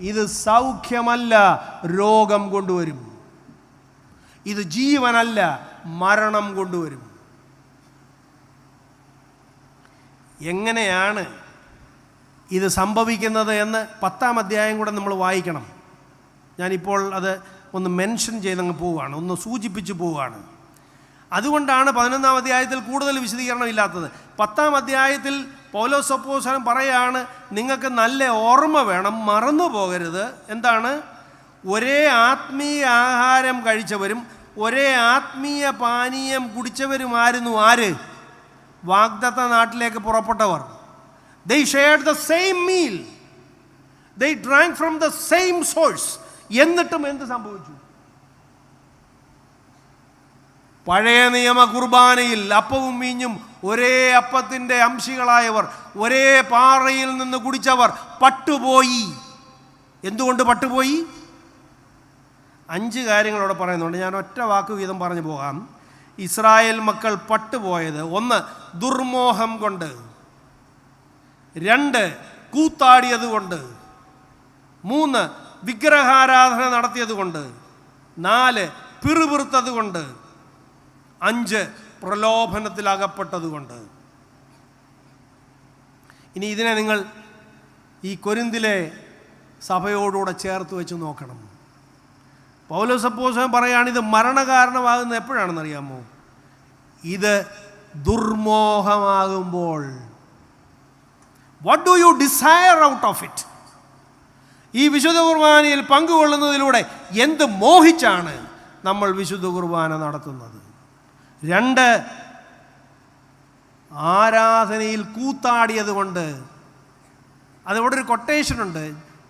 ഇത് സൗഖ്യമല്ല, രോഗം കൊണ്ടുവരും. ഇത് ജീവനല്ല, മരണം കൊണ്ടുവരും. എങ്ങനെയാണ് ഇത് സംഭവിക്കുന്നത് എന്ന് 10-ാം അധ്യായം കൂടെ നമ്മൾ വായിക്കണം. ഞാനിപ്പോൾ അത് ഒന്ന് മെൻഷൻ ചെയ്തങ്ങ് പോവുകയാണ്, ഒന്ന് സൂചിപ്പിച്ച് പോവുകയാണ്. അതുകൊണ്ടാണ് 11-ാം അധ്യായത്തിൽ കൂടുതൽ വിശദീകരണം ഇല്ലാത്തത്. 10-ാം അധ്യായത്തിൽ പൗലോസ് അപ്പോസ്തലൻ പറയാണ്, നിങ്ങൾക്ക് നല്ല ഓർമ്മ വേണം, മറന്നു പോകരുത്. എന്താണ്? ഒരേ ആത്മീയ ആഹാരം കഴിച്ചവരും ഒരേ ആത്മീയ പാനീയം കുടിച്ചവരുമായിരുന്നു ആര്? വാഗ്ദത്ത നാട്ടിലേക്ക് പുറപ്പെട്ടവർ. They shared the same meal. They drank from the same source. എന്നിട്ടും എന്ത് സംഭവിച്ചു? പഴയ നിയമ കുർബാനയിൽ അപ്പവും വീഞ്ഞും ഒരേ അപ്പത്തിൻ്റെ അംശികളായവർ, ഒരേ പാറയിൽ നിന്ന് കുടിച്ചവർ പട്ടുപോയി. എന്തുകൊണ്ട് പട്ടുപോയി? 5 കാര്യങ്ങളോടെ പറയുന്നുണ്ട്. ഞാൻ ഒറ്റ വാക്ക് വീതം പറഞ്ഞു പോകാം. ഇസ്രായേൽ മക്കൾ പട്ടുപോയത്: 1, ദുർമോഹം കൊണ്ട്; 2, കൂത്താടിയത് കൊണ്ട്; 3, വിഗ്രഹാരാധന നടത്തിയത് കൊണ്ട്; 4, പിറുപിറുത്തത് കൊണ്ട്; 5, പ്രലോഭനത്തിലകപ്പെട്ടത് കൊണ്ട്. ഇനി ഇതിനെ നിങ്ങൾ ഈ കൊരിന്തിലെ സഭയോടുകൂടെ ചേർത്ത് വെച്ച് നോക്കണം. പൗലോസ് അപ്പോസ്തലൻ പറയുകയാണ്, ഇത് മരണകാരണമാകുന്നത് എപ്പോഴാണെന്നറിയാമോ? ഇത് ദുർമോഹമാകുമ്പോൾ. What do you desire out of it? ഈ വിശുദ്ധ കുർബാനയിൽ പങ്കുകൊള്ളുന്നതിലൂടെ എന്ത് മോഹിച്ചാണ് നമ്മൾ വിശുദ്ധ കുർബാന നടത്തുന്നത്? 2, ആരാധനയിൽ കൂത്താടിയത് കൊണ്ട്. അതവിടെ ഒരു കൊട്ടേഷനുണ്ട്: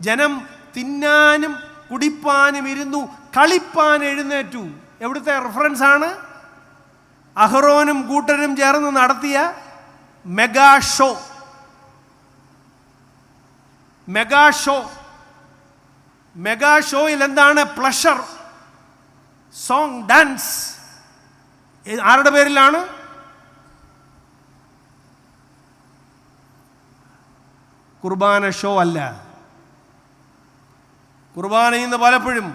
ജനം തിന്നാനും കുടിപ്പാനും ഇരുന്നു, കളിപ്പാൻ എഴുന്നേറ്റു. എവിടുത്തെ റെഫറൻസ് ആണ്? അഹ്റോനും കൂട്ടരും ചേർന്ന് നടത്തിയ മെഗാ ഷോ. മെഗാ ഷോയിൽ എന്താണ്? Pleasure, song, dance. ആരുടെ പേരിലാണ്? കുർബാന ഷോ അല്ല. കുർബാനയിൽ നിന്ന് പലപ്പോഴും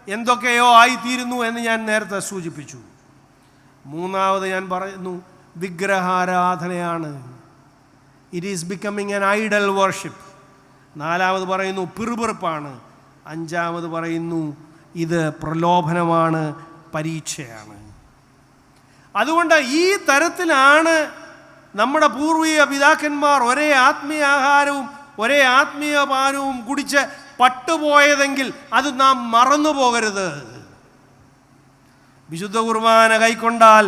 എന്തൊക്കെയോ ആയിത്തീരുന്നു എന്ന് ഞാൻ നേരത്തെ സൂചിപ്പിച്ചു. 3ാമത് ഞാൻ പറയുന്നു, വിഗ്രഹാരാധനയാണ്. It is becoming an idol worship. 4ാമത് പറയുന്നു, പിറുപിറുപ്പാണ്. 5ാമത് പറയുന്നു, ഇത് പ്രലോഭനമാണ്, പരീക്ഷയാണ്. അതുകൊണ്ട് ഈ തരത്തിലാണ് നമ്മുടെ പൂർവിക പിതാക്കന്മാർ ഒരേ ആത്മീയ ആഹാരവും ഒരേ ആത്മീയ പാനവും കുടിച്ച് പട്ടുപോയതെങ്കിൽ അത് നാം മറന്നു പോകരുത്. വിശുദ്ധ കുർബാന കൈക്കൊണ്ടാൽ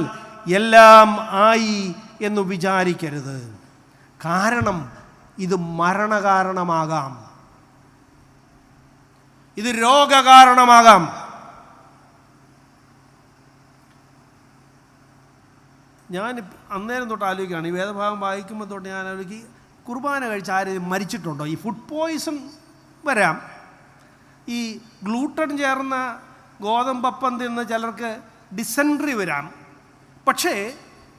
എല്ലാം ആയി എന്ന് വിചാരിക്കരുത്. കാരണം ഇത് മരണകാരണമാകാം, ഇത് രോഗകാരണമാകാം. ഞാൻ അന്നേരം തൊട്ട് ആലോചിക്കുകയാണ്, ഈ വേദഭാഗം വായിക്കുമ്പോൾ തൊട്ട് ഞാൻ ആലോചിക്കും, കുർബാന കഴിച്ച് ആരെങ്കിലും മരിച്ചിട്ടുണ്ടോ? ഈ ഫുഡ് പോയിസൺ വരാം, ഈ ഗ്ലൂട്ടൺ ചേർന്ന ഗോതമ്പപ്പം തിന്ന് ചിലർക്ക് ഡിസെൻട്രി വരാം. പക്ഷേ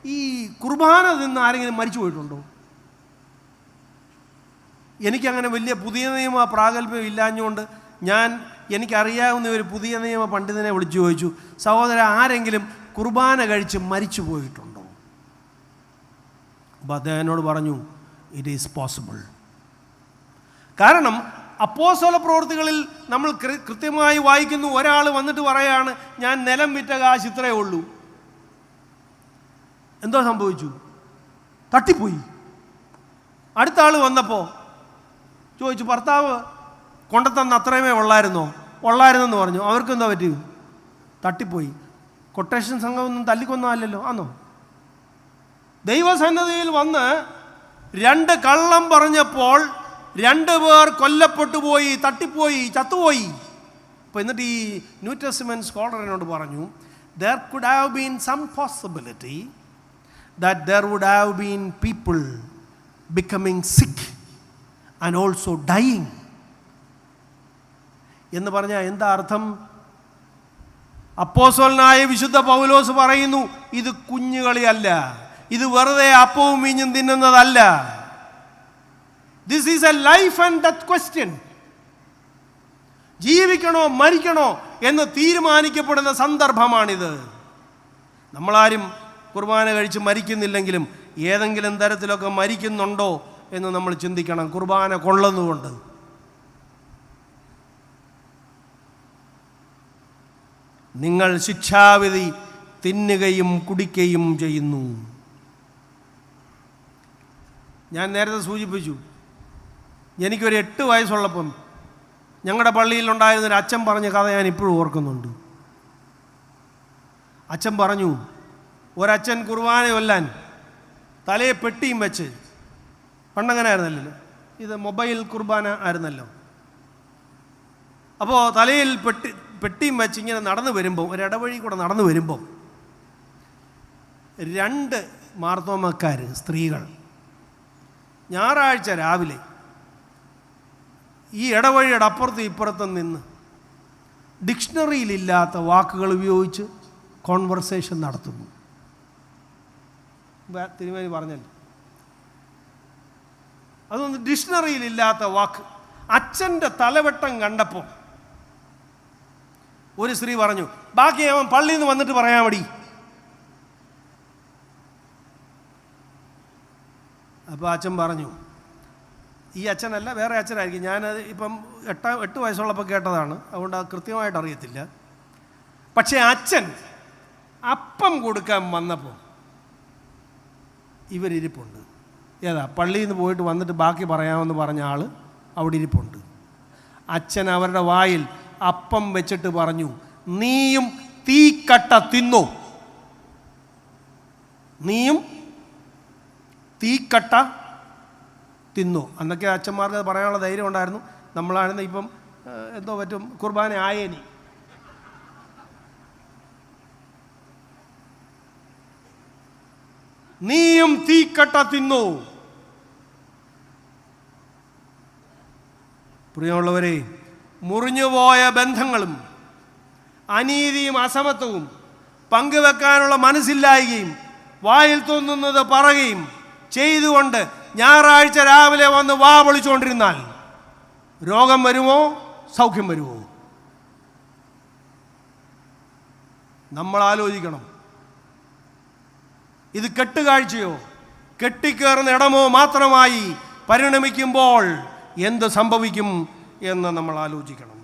ഈ കുർബാന തിന്ന് ആരെങ്കിലും മരിച്ചു പോയിട്ടുണ്ടോ? എനിക്കങ്ങനെ വലിയ പുതിയ നിയമ പ്രാഗൽഭ്യം ഇല്ലാഞ്ഞുകൊണ്ട് എനിക്കറിയാവുന്ന ഒരു പുതിയ നിയമ പണ്ഡിതനെ വിളിച്ചു ചോദിച്ചു, സഹോദര, ആരെങ്കിലും കുർബാന കഴിച്ച് മരിച്ചു പോയിട്ടുണ്ടോ? അപ്പോൾ അദ്ദേഹം എന്നോട് പറഞ്ഞു, ഇറ്റ് ഈസ് പോസിബിൾ. കാരണം അപ്പോസ്തല പ്രവൃത്തികളിൽ നമ്മൾ കൃത്യമായി വായിക്കുന്നു, ഒരാൾ വന്നിട്ട് പറയാണ്, ഞാൻ നിലം വിറ്റ കാശ് ഇത്രയേ ഉള്ളൂ. എന്തോ സംഭവിച്ചു? തട്ടിപ്പോയി. അടുത്ത ആൾ വന്നപ്പോൾ ചോദിച്ചു, ഭർത്താവ് കൊണ്ടുതന്ന അത്രയുമേ ഉള്ളായിരുന്നെന്ന് പറഞ്ഞു. അവർക്കെന്താ പറ്റി? തട്ടിപ്പോയി. കൊട്ടേഷൻ സംഘമൊന്നും തല്ലിക്കൊന്നല്ലോ ആന്നോ? ദൈവസന്നിധിയിൽ വന്ന് 2 കള്ളം പറഞ്ഞപ്പോൾ 2 പേർ കൊല്ലപ്പെട്ടു പോയി, തട്ടിപ്പോയി, ചത്തുപോയി. അപ്പോൾ എന്നിട്ട് ഈ ന്യൂ ടെസ്റ്റ്മെന്റ് സ്കോളർ എന്നോട് പറഞ്ഞു, there could have been some possibility that there would have been people becoming sick and also dying. എന്ന് പറഞ്ഞാൽ എന്താ അർത്ഥം? അപ്പോസ്തലനായ വിശുദ്ധ പൗലോസ് പറയുന്നു, ഇത് കുഞ്ഞുകളിയല്ല, ഇത് വെറുതെ അപ്പവും വീഞ്ഞും തിന്നുന്നതല്ല. This is a life and death question. ജീവിക്കണോ മരിക്കണോ എന്ന് തീരുമാനിക്കപ്പെടുന്ന സന്ദർഭമാണിത്. നമ്മളാരും കുർബാന കഴിച്ച് മരിക്കുന്നില്ലെങ്കിലും ഏതെങ്കിലും തരത്തിലൊക്കെ മരിക്കുന്നുണ്ടോ എന്ന് നമ്മൾ ചിന്തിക്കണം, കുർബാന കൊള്ളുന്നുകൊണ്ട്. നിങ്ങൾ ശിക്ഷാവിധി തിന്നുകയും കുടിക്കുകയും ചെയ്യുന്നു. ഞാൻ നേരത്തെ സൂചിപ്പിച്ചു, എനിക്കൊരു 8 വയസ്സുള്ളപ്പം ഞങ്ങളുടെ പള്ളിയിലുണ്ടായിരുന്നൊരു അച്ഛൻ പറഞ്ഞ കഥ ഞാൻ ഇപ്പോഴും ഓർക്കുന്നുണ്ട്. അച്ഛൻ പറഞ്ഞു, ഒരച്ഛൻ കുർബാന ചൊല്ലാൻ തലയെ പെട്ടിയും വെച്ച്, പണ്ടങ്ങനെ ആയിരുന്നല്ലോ, ഇത് മൊബൈൽ കുർബാന ആയിരുന്നല്ലോ. അപ്പോൾ തലയിൽ പെട്ടിയും വെച്ച് ഇങ്ങനെ നടന്നു വരുമ്പം, ഒരിടവഴി കൂടെ നടന്നു വരുമ്പം 2 മാർത്തോമക്കാർ സ്ത്രീകൾ ഞായറാഴ്ച രാവിലെ ഈ ഇടവഴിയുടെ അപ്പുറത്തും ഇപ്പുറത്തും നിന്ന് ഡിക്ഷണറിയിലില്ലാത്ത വാക്കുകൾ ഉപയോഗിച്ച് കോൺവെർസേഷൻ നടത്തുന്നു. തിരുമേനി പറഞ്ഞല്ലോ, അതൊന്ന് ഡിക്ഷണറിയിലില്ലാത്ത വാക്ക്. അച്ഛൻ്റെ തലവെട്ടം കണ്ടപ്പോൾ ഒരു സ്ത്രീ പറഞ്ഞു, ബാക്കി അവൻ പള്ളിയിൽ നിന്ന് വന്നിട്ട് പറയാൻ മതി. അപ്പോൾ അച്ഛൻ പറഞ്ഞു, ഈ അച്ഛനല്ല, വേറെ അച്ഛനായിരിക്കും, ഞാനത് ഇപ്പം 8 വയസ്സുള്ളപ്പോൾ കേട്ടതാണ്, അതുകൊണ്ട് അത് കൃത്യമായിട്ട് അറിയത്തില്ല. പക്ഷേ അച്ഛൻ അപ്പം കൊടുക്കാൻ വന്നപ്പോൾ ഇവരിരിപ്പുണ്ട്. ഏതാ, പള്ളിയിൽ നിന്ന് പോയിട്ട് വന്നിട്ട് ബാക്കി പറയാമെന്ന് പറഞ്ഞ ആൾ അവിടെ ഇരിപ്പുണ്ട്. അച്ഛൻ അവരുടെ വായിൽ അപ്പം വെച്ചിട്ട് പറഞ്ഞു, നീയും തീക്കട്ട തിന്നോ, നീയും തീക്കട്ട തിന്നു. അന്നൊക്കെ അച്ഛന്മാർക്ക് അത് പറയാനുള്ള ധൈര്യം ഉണ്ടായിരുന്നു. നമ്മളായിരുന്നു ഇപ്പം എന്തോ പറ്റും, കുർബാന ആയേനി. നീയും തീക്കട്ട തിന്നു. പ്രിയമുള്ളവരെ, മുറിഞ്ഞുപോയ ബന്ധങ്ങളും അനീതിയും അസമത്വവും പങ്കുവെക്കാനുള്ള മനസ്സില്ലായ്കയും വായിൽ തോന്നുന്നത് പറയുകയും ചെയ്തുകൊണ്ട് ഞായറാഴ്ച രാവിലെ വന്ന് വാ പൊളിച്ചുകൊണ്ടിരുന്നാൽ രോഗം വരുമോ, സൗഖ്യം വരുമോ? നമ്മൾ ആലോചിക്കണം. ഇത് കെട്ടുകാഴ്ചയോ കെട്ടിക്കേറുന്ന ഇടമോ മാത്രമായി പരിണമിക്കുമ്പോൾ എന്ത് സംഭവിക്കും എന്ന് നമ്മൾ ആലോചിക്കണം.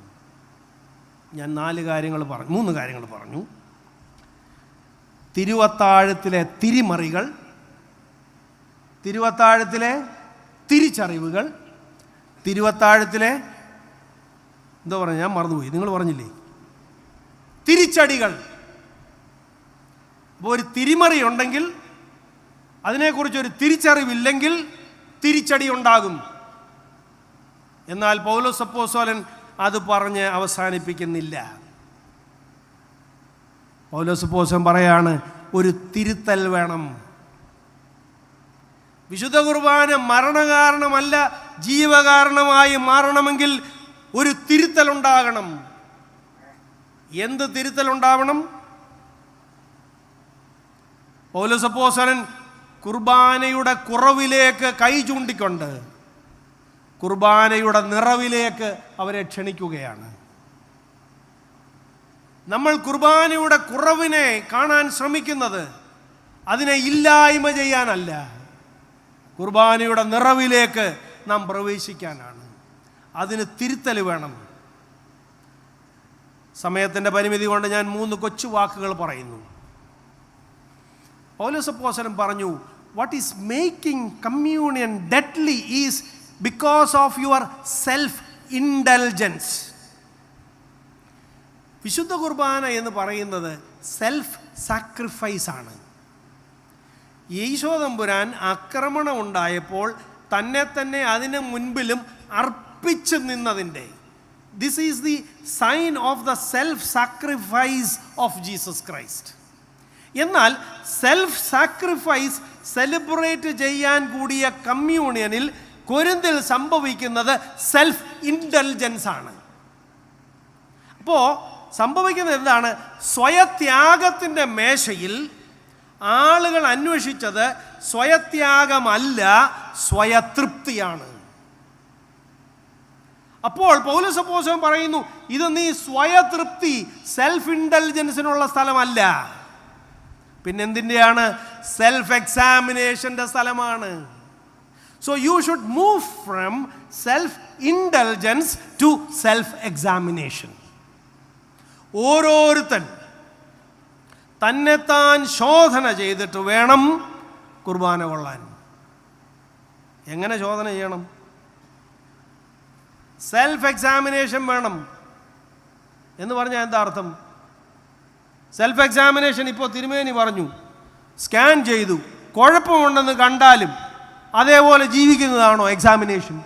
ഞാൻ 3 കാര്യങ്ങൾ പറഞ്ഞു. തിരുവത്താഴത്തിലെ തിരിമറികൾ, തിരുവത്താഴത്തിലെ തിരിച്ചറിവുകൾ, തിരുവത്താഴത്തിലെ എന്താ പറയുക, ഞാൻ മറന്നുപോയി, നിങ്ങൾ പറഞ്ഞില്ലേ, തിരിച്ചടികൾ. അപ്പോൾ ഒരു തിരിമറി ഉണ്ടെങ്കിൽ, അതിനെക്കുറിച്ചൊരു തിരിച്ചറിവില്ലെങ്കിൽ തിരിച്ചടി ഉണ്ടാകും. എന്നാൽ പൗലോസ് അപ്പോസ്തലൻ അത് പറഞ്ഞ് അവസാനിപ്പിക്കുന്നില്ല. പൗലോസ് അപ്പോസ്തലൻ പറയാണ്, ഒരു തിരുത്തൽ വേണം. വിശുദ്ധ കുർബാന മരണകാരണമല്ല, ജീവകാരണമായി മാറണമെങ്കിൽ ഒരു തിരുത്തലുണ്ടാകണം. എന്ത് തിരുത്തലുണ്ടാവണം? പൗലോസ് അപ്പോസ്തലൻ കുർബാനയുടെ കുറവിലേക്ക് കൈ ചൂണ്ടിക്കൊണ്ട് കുർബാനയുടെ നിറവിലേക്ക് അവരെ ക്ഷണിക്കുകയാണ്. നമ്മൾ കുർബാനയുടെ കുറവിനെ കാണാൻ ശ്രമിക്കുന്നത് അതിനെ ഇല്ലായ്മ ചെയ്യാനല്ല, കുർബാനയുടെ നിറവിലേക്ക് നാം പ്രവേശിക്കാനാണ്. അതിന് തിരുത്തൽ വേണം. സമയത്തിൻ്റെ പരിമിതി കൊണ്ട് ഞാൻ 3 കൊച്ചു വാക്കുകൾ പറയുന്നു. പൗലോസ് അപ്പോസ്തലൻ പറഞ്ഞു, what is making communion deadly is because of your self-indulgence. വിശുദ്ധ കുർബാന എന്ന് പറയുന്നത് സെൽഫ് സാക്രിഫൈസ് ആണ്. ഈശോതമ്പുരാൻ ആക്രമണം ഉണ്ടായപ്പോൾ തന്നെ അതിന് മുൻപിലും അർപ്പിച്ചു നിന്നതിൻ്റെ, this is the sign of the self sacrifice of Jesus Christ. എന്നാൽ സെൽഫ് സാക്രിഫൈസ് സെലിബ്രേറ്റ് ചെയ്യാൻ കൂടിയ കമ്മ്യൂണിയനിൽ കൊരിന്തിൽ സംഭവിക്കുന്നത് സെൽഫ് ഇൻഡൽജൻസ് ആണ്. അപ്പോൾ സംഭവിക്കുന്നത് എന്താണ്? സ്വയത്യാഗത്തിൻ്റെ മേശയിൽ ആളുകൾ അന്വേഷിച്ചത് സ്വയത്യാഗമല്ല, സ്വയതൃപ്തിയാണ്. അപ്പോൾ പൗലോസ് അപ്പോസ്തലൻ പറയുന്നു, ഇത് നീ സ്വയതൃപ്തി, സെൽഫ് ഇൻഡൽജൻസിനുള്ള സ്ഥലമല്ല, പിന്നെന്തിൻ്റെയാണ്? സെൽഫ് എക്സാമിനേഷൻ്റെ സ്ഥലമാണ്. So you should move from self-indulgence to self-examination. ഓരോരുത്തൻ തന്നെത്താൻ ശോധന ചെയ്തിട്ട് വേണം കുർബാന കൊള്ളാൻ. എങ്ങനെ ശോധന ചെയ്യണം? സെൽഫ് എക്സാമിനേഷൻ വേണം എന്ന് പറഞ്ഞാൽ എന്താ അർത്ഥം? സെൽഫ് എക്സാമിനേഷൻ ഇപ്പോൾ തിരുമേനി പറഞ്ഞു, സ്കാൻ ചെയ്തു, കുഴപ്പമുണ്ടെന്ന് കണ്ടാലും അതേപോലെ ജീവിക്കുന്നതാണോ എക്സാമിനേഷൻ?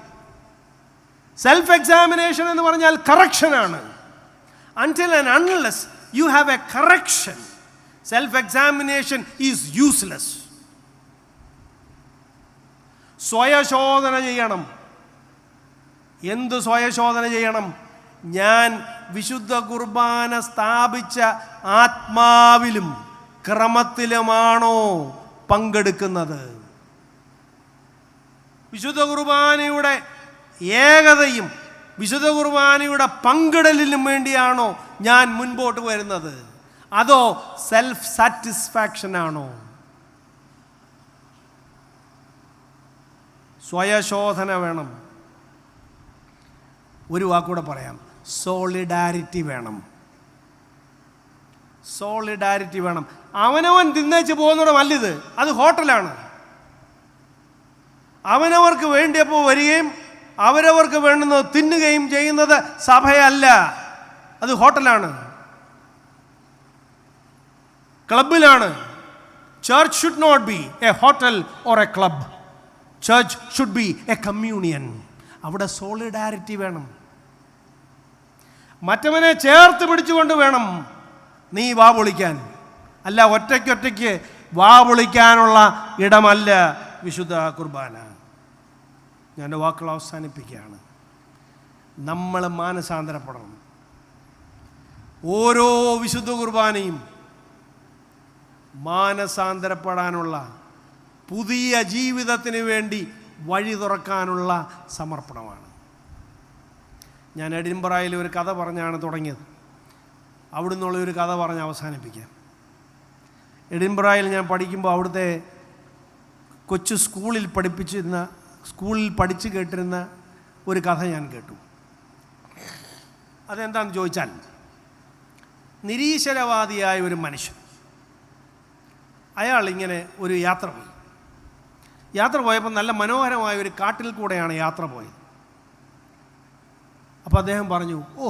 സെൽഫ് എക്സാമിനേഷൻ എന്ന് പറഞ്ഞാൽ കറക്ഷനാണ്. Until and unless you have a correction, self-examination is useless. സ്വയശോധന ചെയ്യണം. എന്ത് സ്വയശോധന ചെയ്യണം? ഞാൻ വിശുദ്ധ കുർബാന സ്ഥാപിച്ച ആത്മാവിലും ക്രമത്തിലുമാണോ പങ്കെടുക്കുന്നത്? വിശുദ്ധ കുർബാനയുടെ ഏകതയും വിശുദ്ധ കുർബാനയുടെ പങ്കിടലിനും വേണ്ടിയാണോ ഞാൻ മുൻപോട്ട് വരുന്നത്? അതോ സെൽഫ് സാറ്റിസ്ഫാക്ഷൻ ആണോ? സ്വയശോധന വേണം. ഒരു വാക്കൂടെ പറയാം, സോളിഡാരിറ്റി വേണം. സോളിഡാരിറ്റി വേണം. അവനവൻ തിന്നേച്ച് പോകുന്നിടമല്ലിത്, അത് ഹോട്ടലാണ്. അവനവർക്ക് വേണ്ടിയപ്പോൾ വരികയും അവരവർക്ക് വേണ്ടുന്നത് തിന്നുകയും ചെയ്യുന്നത് സഭയല്ല, അത് ഹോട്ടലാണ്, ക്ലബിലാണ്. Church should not be a hotel or a club. Church should be a communion. അവിടെ സോളിഡാരിറ്റി വേണം. മറ്റവനെ ചേർത്ത് പിടിച്ചുകൊണ്ട് വേണം നീ വാ പൊളിക്കാൻ. അല്ല, ഒറ്റയ്ക്കൊറ്റയ്ക്ക് വാ പൊളിക്കാനുള്ള ഇടമല്ല വിശുദ്ധ കുർബാന. ഞാൻ എൻ്റെ വാക്കുകൾ അവസാനിപ്പിക്കുകയാണ്. നമ്മൾ മാനസാന്തരപ്പെടണം. ഓരോ വിശുദ്ധ കുർബാനയും മാനസാന്തരപ്പെടാനുള്ള, പുതിയ ജീവിതത്തിന് വേണ്ടി വഴി തുറക്കാനുള്ള സമർപ്പണമാണ്. ഞാൻ എഡിൻബറയിൽ ഒരു കഥ പറഞ്ഞാണ് തുടങ്ങിയത്. അവിടെ നിന്നുള്ള ഒരു കഥ പറഞ്ഞ് അവസാനിപ്പിക്കാം. എഡിൻബറയിൽ ഞാൻ പഠിക്കുമ്പോൾ അവിടുത്തെ കൊച്ചു സ്കൂളിൽ പഠിച്ച് കേട്ടിരുന്ന ഒരു കഥ ഞാൻ കേട്ടു. അതെന്താണെന്ന് ചോദിച്ചാൽ, നിരീശ്വരവാദിയായ ഒരു മനുഷ്യൻ, അയാൾ ഇങ്ങനെ ഒരു യാത്ര പോയപ്പോൾ നല്ല മനോഹരമായ ഒരു കാട്ടിൽ കൂടെയാണ് യാത്ര പോയത്. അപ്പോൾ അദ്ദേഹം പറഞ്ഞു, oh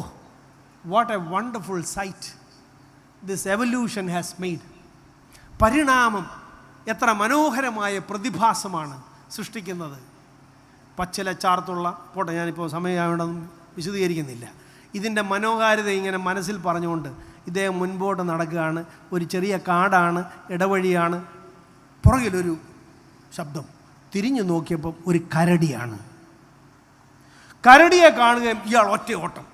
what a wonderful sight this evolution has made. പരിണാമം എത്ര മനോഹരമായ പ്രതിഭാസമാണ് സൃഷ്ടിക്കുന്നത്. പച്ചില ചാർത്തുള്ള പോട്ടെ, ഞാനിപ്പോൾ സമയമായോണ്ടൊന്നും വിശദീകരിക്കുന്നില്ല. ഇതിൻ്റെ മനോഹാരിത ഇങ്ങനെ മനസ്സിൽ പറഞ്ഞുകൊണ്ട് ഇദ്ദേഹം മുൻപോട്ട് നടക്കുകയാണ്. ഒരു ചെറിയ കാടാണ്, ഇടവഴിയാണ്. പുറകിലൊരു ശബ്ദം. തിരിഞ്ഞു നോക്കിയപ്പം ഒരു കരടിയാണ്. കരടിയെ കാണുകയും ഇയാൾ ഒറ്റ ഓട്ടം.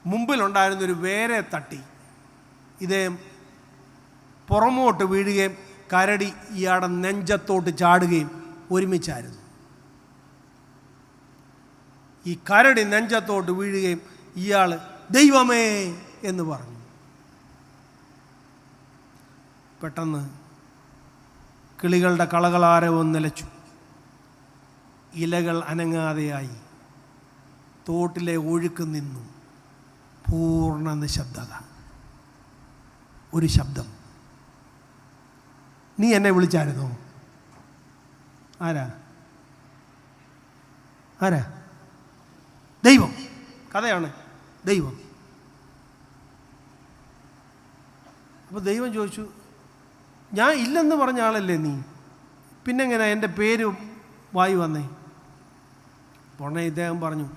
മുമ്പിലുണ്ടായിരുന്നൊരു വേരെ തട്ടി ഇദ്ദേഹം പുറമോട്ട് വീഴുകയും കരടി ഇയാളുടെ നെഞ്ചത്തോട്ട് ചാടുകയും ഒരുമിച്ചായിരുന്നു. ഈ കരടി നെഞ്ചത്തോട്ട് വീഴുകയും ഇയാൾ ദൈവമേ എന്ന് പറഞ്ഞു. പെട്ടെന്ന് കിളികളുടെ കളകളാരവം നിലച്ചു. ഇലകൾ അനങ്ങാതെയായി. തോട്ടിലെ ഒഴുക്ക് നിന്നു. പൂർണ്ണ നിശബ്ദത. ഒരു ശബ്ദം, നീ എന്നെ വിളിച്ചായിരുന്നോ? ആരാ? ദൈവം. കഥയാണ്. ദൈവം. അപ്പോൾ ദൈവം ചോദിച്ചു, ഞാൻ ഇല്ലെന്ന് പറഞ്ഞ ആളല്ലേ നീ, പിന്നെങ്ങനെ എൻ്റെ പേര് വായി വന്നേ? ഉടനെ ഇദ്ദേഹം പറഞ്ഞു,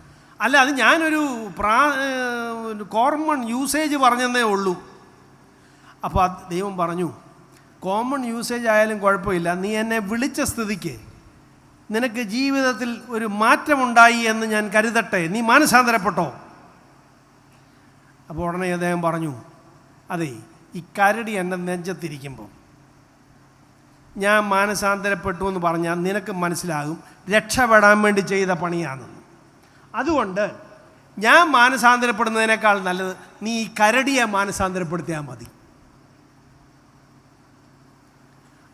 അല്ല, അത് ഞാനൊരു കോമൺ യൂസേജ് പറഞ്ഞതേ ഉള്ളൂ. അപ്പോൾ ദൈവം പറഞ്ഞു, കോമൺ യൂസേജ് ആയാലും കുഴപ്പമില്ല, നീ എന്നെ വിളിച്ച സ്ഥിതിക്ക് നിനക്ക് ജീവിതത്തിൽ ഒരു മാറ്റമുണ്ടായി എന്ന് ഞാൻ കരുതട്ടെ, നീ മാനസാന്തരപ്പെട്ടോ? അപ്പോൾ ഉടനെ അദ്ദേഹം പറഞ്ഞു, അതെ, ഈ കരടി എൻ്റെ നെഞ്ചത്തിരിക്കുമ്പോൾ ഞാൻ മാനസാന്തരപ്പെട്ടു എന്ന് പറഞ്ഞാൽ നിനക്ക് മനസ്സിലാകും രക്ഷപ്പെടാൻ വേണ്ടി ചെയ്ത പണിയാണെന്ന്. അതുകൊണ്ട് ഞാൻ മാനസാന്തരപ്പെടുന്നതിനേക്കാൾ നല്ലത് നീ ഈ കരടിയെ മാനസാന്തരപ്പെടുത്തിയാൽ മതി.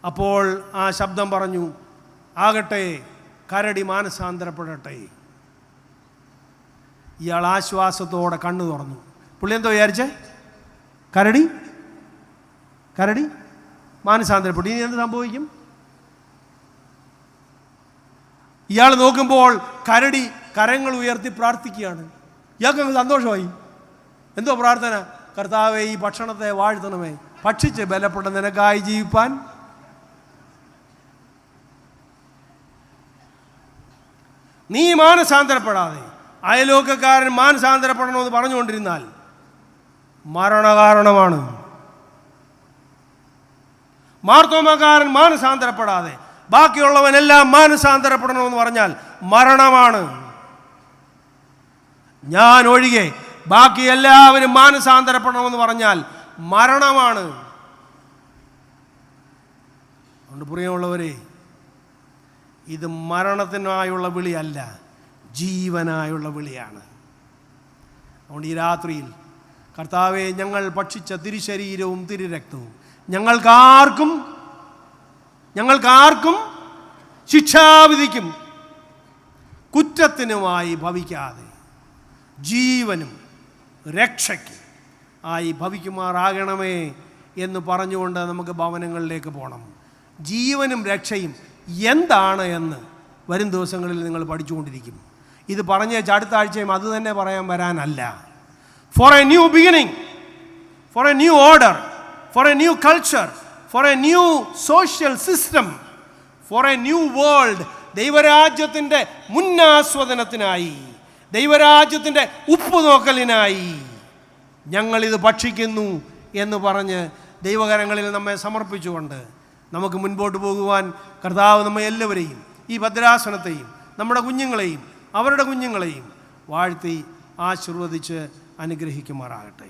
അപ്പോൾ ആ ശബ്ദം പറഞ്ഞു, ആകട്ടെ, കരടി മാനസാന്തരപ്പെടട്ടെ. ഇയാൾ ആശ്വാസത്തോടെ കണ്ണു തുറന്നു. പുള്ളി എന്തോ വിചാരിച്ചേ? കരടി മാനസാന്തരപ്പെട്ടു. ഇനി എന്ത് സംഭവിക്കും? ഇയാൾ നോക്കുമ്പോൾ കരടി കരങ്ങൾ ഉയർത്തി പ്രാർത്ഥിക്കുകയാണ്. ഇയാൾക്ക് സന്തോഷമായി. എന്തോ പ്രാർത്ഥന? കർത്താവേ, ഈ ഭക്ഷണത്തെ വാഴ്ത്തണമേ, ഭക്ഷിച്ച് ബലപ്പെട്ട നിനക്കായി ജീവിപ്പാൻ നീ മാനസാന്തരപ്പെടാതെ അയലോക്കക്കാരൻ മാനസാന്തരപ്പെടണമെന്ന് പറഞ്ഞുകൊണ്ടിരുന്നാൽ മരണകാരണമാണ്. മാർത്തോമാക്കാരൻ മാനസാന്തരപ്പെടാതെ ബാക്കിയുള്ളവനെല്ലാം മാനസാന്തരപ്പെടണമെന്ന് പറഞ്ഞാൽ മരണമാണ്. ഞാൻ ഒഴികെ ബാക്കി എല്ലാവരും മാനസാന്തരപ്പെടണമെന്ന് പറഞ്ഞാൽ മരണമാണ്. അതുകൊണ്ട് പ്രിയമുള്ളവരെ, ഇത് മരണത്തിനായുള്ള വിളിയല്ല, ജീവനായുള്ള വിളിയാണ്. അതുകൊണ്ട് ഈ രാത്രിയിൽ കർത്താവെ, ഞങ്ങൾ ഭക്ഷിച്ച തിരുശരീരവും തിരുരക്തവും ഞങ്ങൾക്കാർക്കും ശിക്ഷാവിധിക്കും കുറ്റത്തിനുമായി ഭവിക്കാതെ ജീവനും രക്ഷയ്ക്ക് ആയി ഭവിക്കുമാറാകണമേ എന്ന് പറഞ്ഞുകൊണ്ട് നമുക്ക് ഭവനങ്ങളിലേക്ക് പോകണം. ജീവനും രക്ഷയും എന്താണ് എന്ന് വരും ദിവസങ്ങളിൽ നിങ്ങൾ പഠിച്ചുകൊണ്ടിരിക്കും. ഇത് പറഞ്ഞ അടുത്ത ആഴ്ചയും അത് തന്നെ പറയാൻ വരാനല്ല. For a new beginning, for a new order, for a new culture, for a new social system, for a new world, ദൈവരാജ്യത്തിൻ്റെ മുന്നാസ്വദനത്തിനായി, ദൈവരാജ്യത്തിൻ്റെ ഉപ്പുനോക്കലിനായി ഞങ്ങളിത് ഭക്ഷിക്കുന്നു എന്ന് പറഞ്ഞ് ദൈവകരങ്ങളിൽ നമ്മെ സമർപ്പിച്ചുകൊണ്ട് നമുക്ക് മുൻപോട്ട് പോകുവാൻ കർത്താവ് നമ്മെ എല്ലാവരെയും, ഈ ഭദ്രാസനത്തെയും നമ്മുടെ കുഞ്ഞുങ്ങളെയും അവരുടെ കുഞ്ഞുങ്ങളെയും വാഴ്ത്തി ആശീർവദിച്ച് അനുഗ്രഹിക്കുമാറാകട്ടെ.